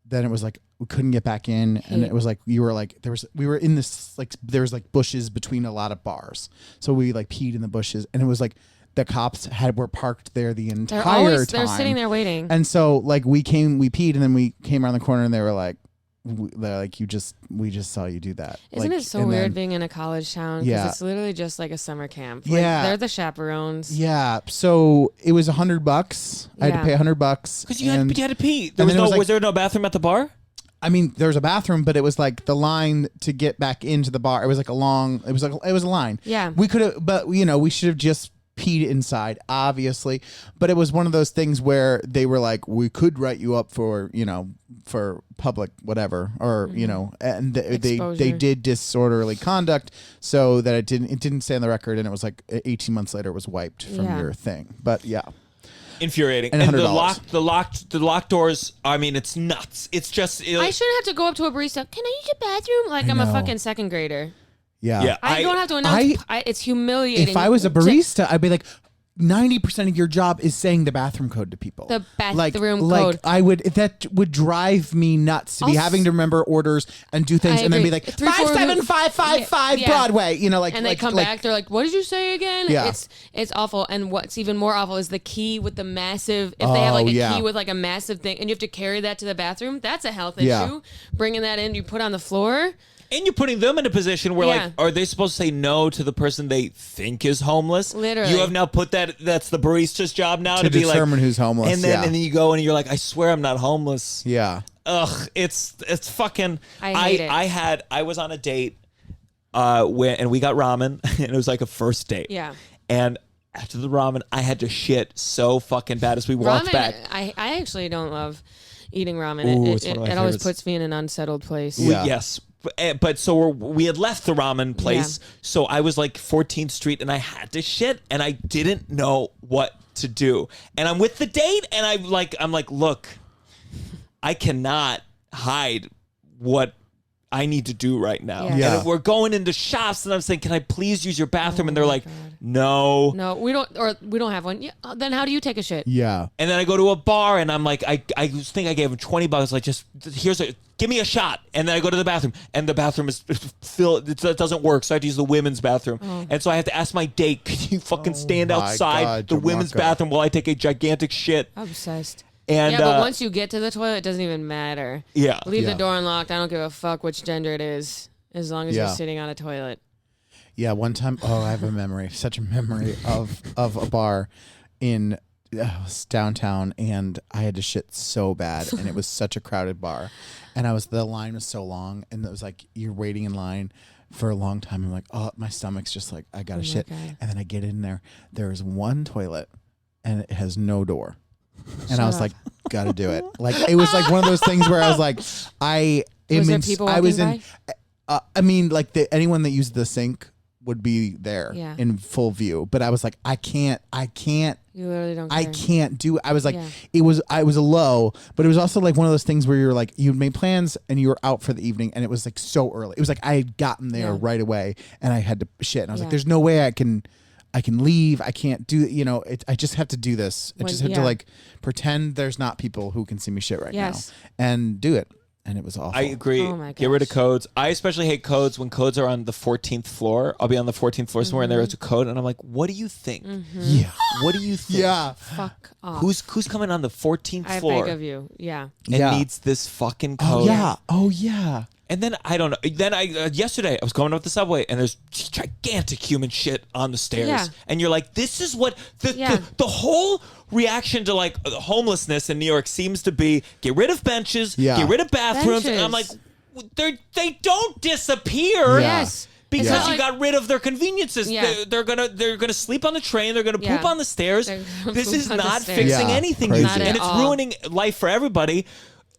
then it was like we couldn't get back in, and it was like we were in this like there was like bushes between a lot of bars, so we like peed in the bushes, and it was like the cops were parked there the entire time. They're sitting there waiting. And so like we peed, and then we came around the corner, and they were like, we just saw you do that. Isn't like, it so weird being in a college town? Because Yeah. it's literally just like a summer camp. Like, Yeah. they're the chaperones. Yeah. So it was $100. I had to Yeah. pay $100 Because you had to pee. and then it was like- Was there no bathroom at the bar? I mean, there was a bathroom, but it was like the line to get back into the bar. It was like it was a line. Yeah. We could have, but we should have just peed inside, obviously. But it was one of those things where they were like, we could write you up for, for public whatever, or, and they did disorderly conduct, so that it didn't stay on the record. And it was like 18 months later, it was wiped from your thing. But yeah. Infuriating. And the $100. locked doors. I mean, it's nuts. It's just. I shouldn't have to go up to a barista. Can I use your bathroom? Like I'm a know. fucking second grader. Yeah. Yeah. I don't have to announce. It's humiliating. If I was a barista, I'd be like, 90% of your job is saying the bathroom code to people. The bathroom like code. That would drive me nuts to be having to remember orders and do things, I and then agree. be like 345 57555 Broadway. And they come back, they're like, "What did you say again?" Yeah. It's awful. And what's even more awful is the key with the massive. If they have like a key with like a massive thing, and you have to carry that to the bathroom, that's a health issue. Bringing that in, you put on the floor. And you're putting them in a position where, like, are they supposed to say no to the person they think is homeless? Literally. You have now put that's the barista's job now to be like. determine who's homeless. And then you go and you're like, I swear I'm not homeless. Yeah. Ugh, it's fucking. I hate it. I was on a date and we got ramen, and it was like a first date. Yeah. And after the ramen, I had to shit so fucking bad as we walked Ramen, back. I actually don't love eating ramen. Ooh, it's one of my it always favorites. puts me in an unsettled place. Yeah. Yes. But so we had left the ramen place, so I was like 14th Street, and I had to shit, and I didn't know what to do. And I'm with the date, and I'm like, look, I cannot hide what I need to do right now. Yeah. And we're going into shops, and I'm saying, can I please use your bathroom? And they're like, no. we don't have one. Yeah, then how do you take a shit? Yeah. And then I go to a bar, and I'm like, I think I gave him $20. Like, just give me a shot. And then I go to the bathroom, and the bathroom is filled. It doesn't work, so I have to use the women's bathroom. And so I have to ask my date, can you fucking stand outside God, the women's Gianmarco. bathroom while I take a gigantic shit? Obsessed. And But once you get to the toilet, it doesn't even matter. Yeah. Leave Yeah. the door unlocked. I don't give a fuck which gender it is, as long as Yeah. you're sitting on a toilet. Yeah, one time, I have a memory, such a memory of a bar in downtown, and I had to shit so bad, and it was such a crowded bar, and the line was so long, and it was like you're waiting in line for a long time. I'm like, oh, my stomach's just like, I gotta shit, God. and then I get in there. There's one toilet, and it has no door, and I was like, gotta do it. Like it was like one of those things where I was like, Was there people walking by? I mean, like anyone that used the sink would be there in full view, but I was like, I can't. You literally don't care. I can't do it. I was like, I was a low, but it was also like one of those things where you're like, you made plans and you were out for the evening, and it was like so early. It was like I had gotten there right away, and I had to shit, and I was like, there's no way I can leave. I can't do I just have to do this. I just have to like pretend there's not people who can see me shit right now and do it. And it was awful. I agree. Oh my Get rid of gosh. codes. I especially hate codes when codes are on the 14th floor. I'll be on the 14th floor somewhere, and there is a code, and I'm like, what do you think? Yeah. What do you think? Yeah. Fuck off. Who's coming on the 14th I floor beg of you. Yeah. and Yeah. needs this fucking code? Oh yeah. And then I don't know. Then yesterday I was going up the subway, and there's gigantic human shit on the stairs, Yeah. and you're like, this is what the whole reaction to like homelessness in New York seems to be: get rid of benches, get rid of bathrooms. And I'm like, they don't disappear. Yeah. Yes. Because It's not you got rid of their conveniences. Yeah. They're gonna sleep on the train. They're gonna poop on the stairs. They're gonna This poop is on the not stairs. fixing Yeah, anything, crazy. Not and at it's all. ruining life for everybody.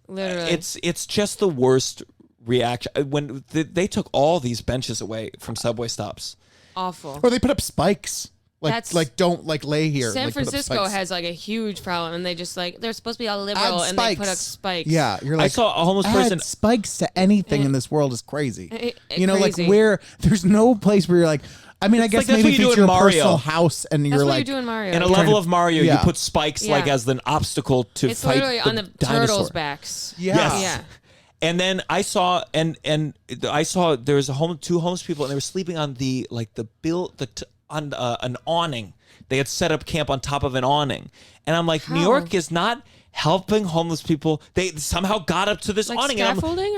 Literally. It's just the worst reaction when they took all these benches away from subway stops. awful. Or they put up spikes. That's- Like don't like lay here. San like, put up Francisco spikes. has like a huge problem, and they just like they're supposed to be all liberal, Add and they put up spikes. spikes. Yeah, you're like I saw a homeless person. spikes to anything in this world is crazy. Crazy. Like where there's no place where you're like. I mean, I guess like that's maybe what you if do it's in your Mario. personal house and That's you're what like you do in Mario. In a level of Mario, Yeah. you put spikes like Yeah. as an obstacle to it's fight literally on the dinosaur. turtles' backs. Yeah. Yes. Yeah. And then I saw there was two homeless people, and they were sleeping on the on an awning. They had set up camp on top of an awning. And I'm like, New York is not helping homeless people. They somehow got up to this Like awning. scaffolding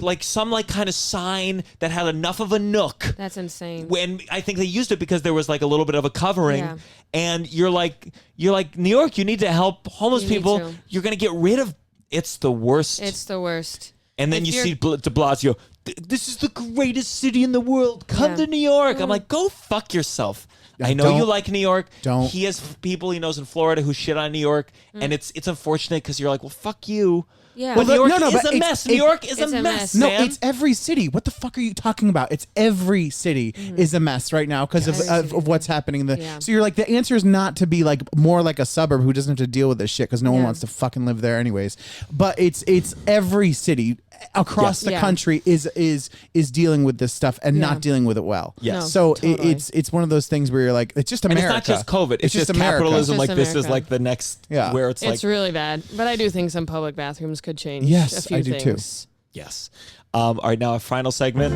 like some like kind of sign that had enough of a nook. That's insane. When I think they used it because there was like a little bit of a covering. Yeah. And you're like, New York, you need to help homeless You need people. to. You're going to get rid of, it's the worst. It's the worst. And then If you you're- see de Blasio, this is the greatest city in the world. Come to New York. I'm like, go fuck yourself. I know you don't- like New York. don't. He has people he knows in Florida who shit on New York. And it's unfortunate because you're like, well, fuck you. Yeah. But New York no, is but a it's- mess. New York is it's a a mess, mess. No, man. it's every city. What the fuck are you talking about? It's every city is a mess right now because of what's happening. Yeah. So you're like, the answer is not to be like more like a suburb who doesn't have to deal with this shit because no one Yeah. wants to fucking live there anyways. But it's every city across the Yeah. country is dealing with this stuff and Yeah. not dealing with it well. Yes. No, So totally. it's one of those things where you're like, it's just and America. it's not just COVID. It's just America. capitalism. It's Like just this is America. like the next Yeah. where it's like, It's really bad. But I do think some public bathrooms could change Yes, a few I do too. things. yes. All right, now our final segment.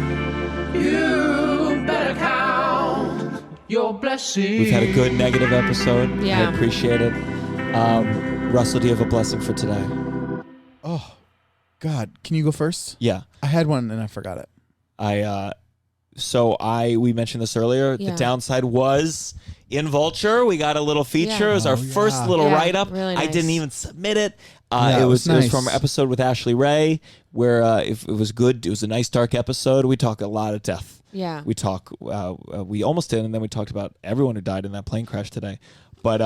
You better count your blessings. We've had a good negative episode. Yeah. I appreciate it. Russell, do you have a blessing for today? Oh, God. Can you go first? Yeah. I had one and I forgot it. We mentioned this earlier. Yeah. The downside was in Vulture. We got a little feature. Yeah. It was our first little Yeah, write up. really I nice. didn't even submit it. Yeah, it it was was nice. from our episode with Ashley Ray, where if it was good. It was a nice dark episode. We talk a lot of death. Yeah. We talk. We almost did, and then we talked about everyone who died in that plane crash today. But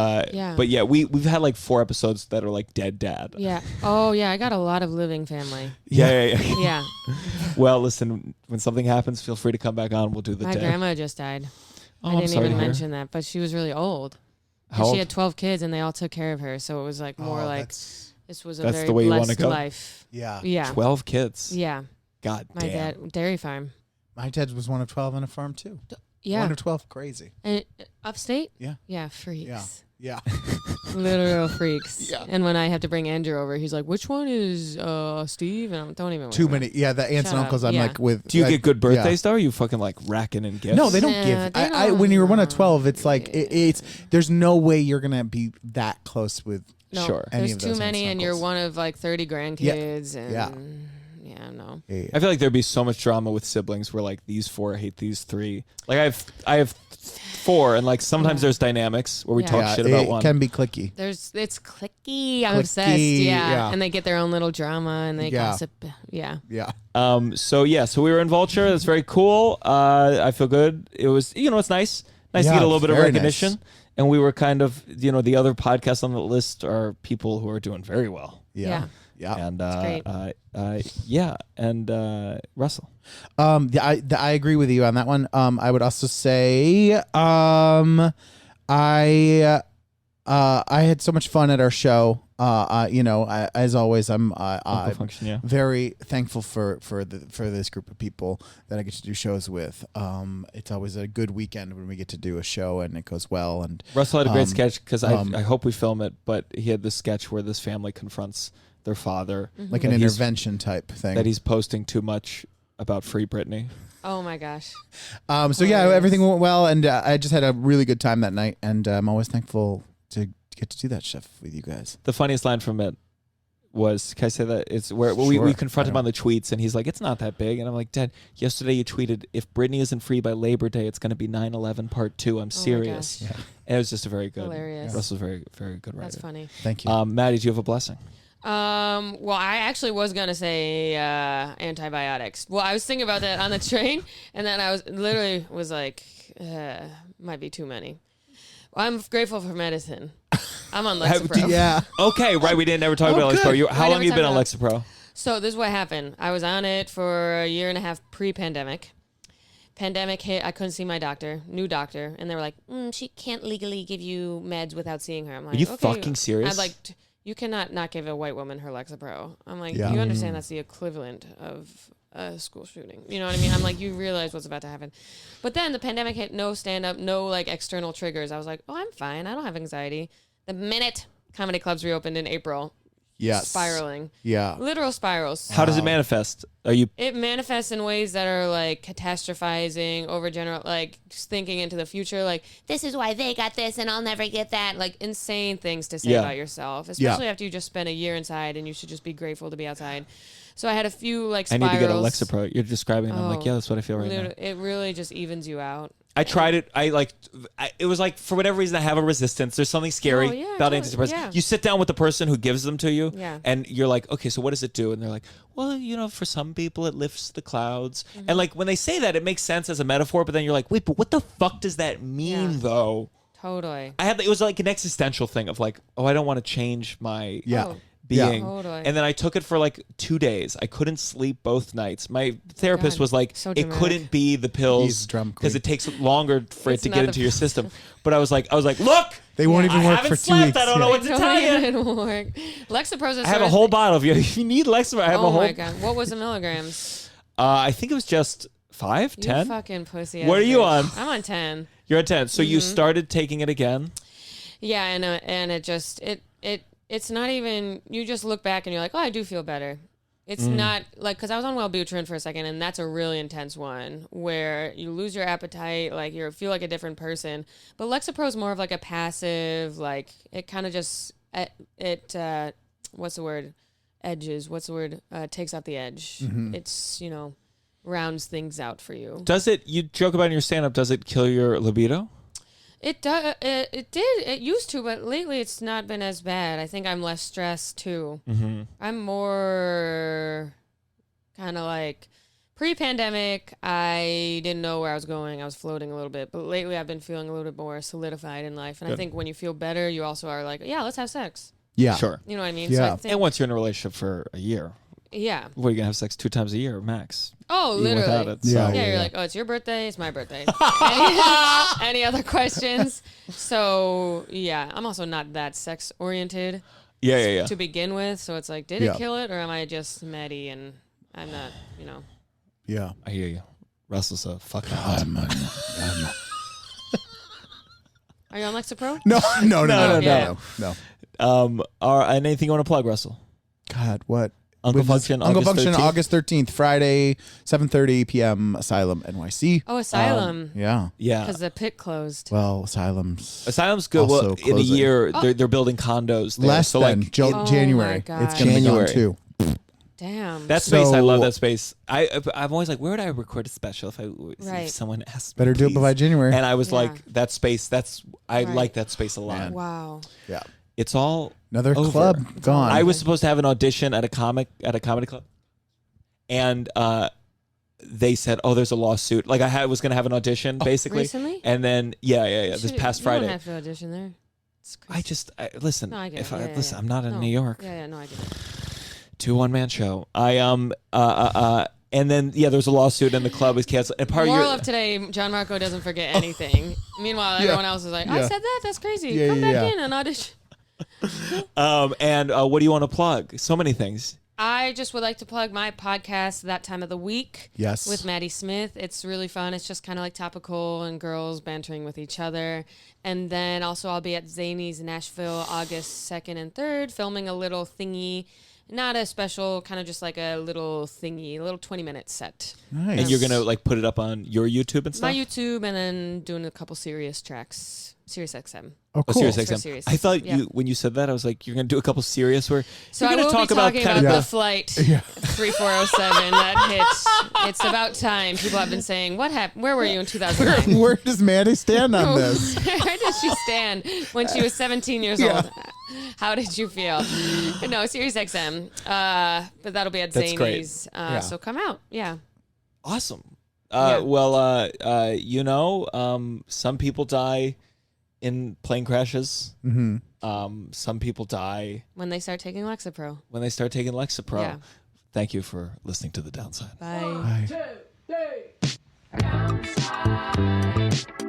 we've had like 4 episodes that are like dead dad. Yeah. Oh, yeah. I got a lot of living family. Yeah. Yeah. Well, listen, when something happens, feel free to come back on. We'll do the My dead. grandma just died. Oh, I I'm didn't sorry even to hear. mention that, but she was really old. How And old? she had 12 kids, and they all took care of her. So it was like more like this was a that's very the way you wanna blessed go? life. Yeah. Yeah. 12 kids. Yeah. God My damn. dad, dairy farm. My dad was one of 12 on a farm too. Yeah. 1 of 12. Crazy. And upstate? Yeah. Yeah, freaks. Yeah. Yeah. Literal freaks. Yeah. And when I have to bring Andrew over, he's like, which one is Steve? And I don't even Too worry many. Yeah, the aunts Shut and uncles up. I'm Yeah. like with. Do you get good yeah. birthdays though? Or are you fucking like racking in gifts? No, they don't Yeah, give. they I when you're 1 of don't. 12, it's like it's. There's no way you're gonna be that close with. No, Sure. Any there's of too those many, aunts and and you're uncles. one of like 30 grandkids. And Yeah. yeah, no. Yeah. I feel like there'd be so much drama with siblings where like these 4 hate these 3. Like I have 4, and like sometimes there's dynamics where we Yeah. talk Yeah, shit about it one. can be clicky. It's clicky. I'm Clicky, obsessed. Yeah. yeah. And they get their own little drama and they Yeah. gossip. Yeah. Yeah. So we were in Vulture. That's very cool. I feel good. It was, it's nice to Yeah, get a little bit of very recognition. nice. And we were kind of, the other podcasts on the list are people who are doing very well. Yeah. Yeah. And great. and Russell. I agree with you on that one. I would also say I had so much fun at our show. As always, I'm Uncle Function, yeah. very thankful for this group of people that I get to do shows with. It's always a good weekend when we get to do a show and it goes well. And Russell had a great sketch because I hope we film it, but he had this sketch where this family confronts their father. like an that he's- intervention type thing. That he's posting too much about Free Britney. Oh my gosh. So yeah, everything went well, and I just had a really good time that night, and I'm always thankful to get to do that stuff with you guys. The funniest line from it was, can I say that? It's where we Sure. confront him on the tweets, and he's like, it's not that big. And I'm like, Dad, yesterday you tweeted, if Britney isn't free by Labor Day, it's going to be 9/11 part 2. I'm serious. gosh. And it was just a very good. Hilarious. Russell's very, very good writer. That's funny. Thank you. Maddie, do you have a blessing? Well, I actually was gonna say antibiotics. Well, I was thinking about that on the train, and then I was like, might be too many. Well, I'm grateful for medicine. I'm on Lexapro. yeah. Okay, right. We didn't ever talk about good. Lexapro. How We long never have you been on talked Lexapro? So this is what happened. I was on it for a year and a half pre-pandemic. Pandemic hit. I couldn't see my new doctor, and they were like, "She can't legally give you meds without seeing her." I'm like, Are you okay. fucking serious? I'm like, you cannot not give a white woman her Lexapro. I'm like, Yeah. you understand that's the equivalent of a school shooting. You know what I mean? I'm like, you realize what's about to happen. But then the pandemic hit. No stand up. No like external triggers. I was like, oh, I'm fine. I don't have anxiety. The minute comedy clubs reopened in April, spiraling. Yeah. Literal spirals. How does it manifest? Are you? It manifests in ways that are like catastrophizing, overgeneral, like just thinking into the future, like this is why they got this and I'll never get that. Like insane things to say about yourself, especially after you just spent a year inside and you should just be grateful to be outside. So I had a few like spirals. I need to get a Lexapro. You're describing it. I'm like, yeah, that's what I feel right now. It really just evens you out. I tried it. It was like, for whatever reason, I have a resistance. There's something scary about antidepressants. Yeah. You sit down with the person who gives them to you, Yeah. and you're like, okay, so what does it do? And they're like, well, for some people, it lifts the clouds. And like when they say that, it makes sense as a metaphor, but then you're like, wait, but what the fuck does that mean, though? Totally. It was like an existential thing of like, oh, I don't want to change my Oh. being. Totally. And then I took it for like 2 days. I couldn't sleep both nights. My therapist was like, So it dramatic. couldn't be the pills He's drama because queen. it takes longer for it It's to not get the into your pills. system. But I was like, look, They won't even I work haven't for 2 slept. weeks. I don't know what to Don't tell you. even work. Lexapro's I have a whole bottle of you. If you need Lexapro, I have a Oh whole. my god. What was the milligrams? I think it was just 5, You 10. fucking pussy. What ass are you bitch. on? I'm on 10. You're at 10. So you started taking it again. Yeah, and it just it's not even, you just look back and you're like, oh, I do feel better. It's not like, because I was on Wellbutrin for a second, and that's a really intense one where you lose your appetite, like you feel like a different person. But Lexapro is more of like a passive, like it kind of just what's the word? Edges. What's the word? Takes out the edge. It's rounds things out for you. Does it? You joke about in your stand-up. Does it kill your libido? It does. It did. It used to, but lately it's not been as bad. I think I'm less stressed too. I'm more kind of like pre-pandemic. I didn't know where I was going. I was floating a little bit, but lately I've been feeling a little bit more solidified in life. And I think when you feel better, you also are like, yeah, let's have sex. Yeah. Sure. You know what I mean? Yeah. So I think, And once you're in a relationship for a year, yeah. what, are you gonna have sex 2 times a year max? Oh, Even literally. without it. Yeah, So. Yeah, you're like, oh, it's your birthday, it's my birthday. Any other questions? So, yeah, I'm also not that sex oriented Yeah. to begin with. So it's like, did Yeah. it kill it, or am I just Maddy and I'm not, Yeah. I hear you. Russell's a fucking. Are you on Lexapro? No. Yeah. Anything you want to plug, Russell? God, what? Uncle With Function, Uncle August Function, 13th? August 13th, Friday, 7:30 p.m. Asylum, NYC. Oh, Asylum. Yeah. Yeah. Because the pit closed. Well, Asylum's Asylum's good. Also Well, in a closing. year, they're building condos there. less so than like Oh January. my God. It's gonna be January. gone too. Damn. that space, I love So- that space. I'm always like, where would I record a special if Right. if someone asked me? Better do it please? by January. And I was Yeah. like, that space. I Right. like that space a lot. Man. Wow. Yeah. It's all Another over. club gone. I was supposed to have an audition at a comedy club, and they said, "Oh, there's a lawsuit." Like was going to have an audition basically, Recently? and then this past You Friday. don't have to audition there. It's crazy. Listen. No, I get if it. I Yeah, listen, yeah. I'm not in No. New York. Yeah, no, I get it. 2 one-man show. And then there's a lawsuit and the club is canceled. And part Moral of your of today, Gianmarco doesn't forget anything. Meanwhile, everyone else is like, I Yeah. said that? That's crazy. Yeah, Come yeah, back yeah. in and audition. and what do you want to plug? So many things. I just would like to plug my podcast, That Time of the Week. Yes. With Maddy Smith. It's really fun. It's just kind of like topical and girls bantering with each other. And then also I'll be at Zany's Nashville August 2nd and 3rd, filming a little thingy. Not a special, kind of just like a little thingy, a little 20-minute set. Nice. And you're going to like put it up on your YouTube and stuff? My YouTube, and then doing a couple serious tracks. Sirius XM. Oh, Oh, cool. Sirius For XM. Sirius. I thought Yeah. when you said that, I was like, you're going to do a couple serious where So you're I going will to be talk about talking kind about of the flight 3407 that hit. It's about time. People have been saying, "What happened? Where were you in 2009?" Where does Maddy stand on this? Where did she stand when she was 17 years old? How did you feel? No, Sirius XM. But that'll be at That's great. Zany's. So come out. Yeah. awesome. Yeah. Well, some people die in plane crashes. Mm-hmm. Some people die When they start taking Lexapro. when they start taking Lexapro. Yeah. Thank you for listening to The Downside. Bye. Bye. 2, 3.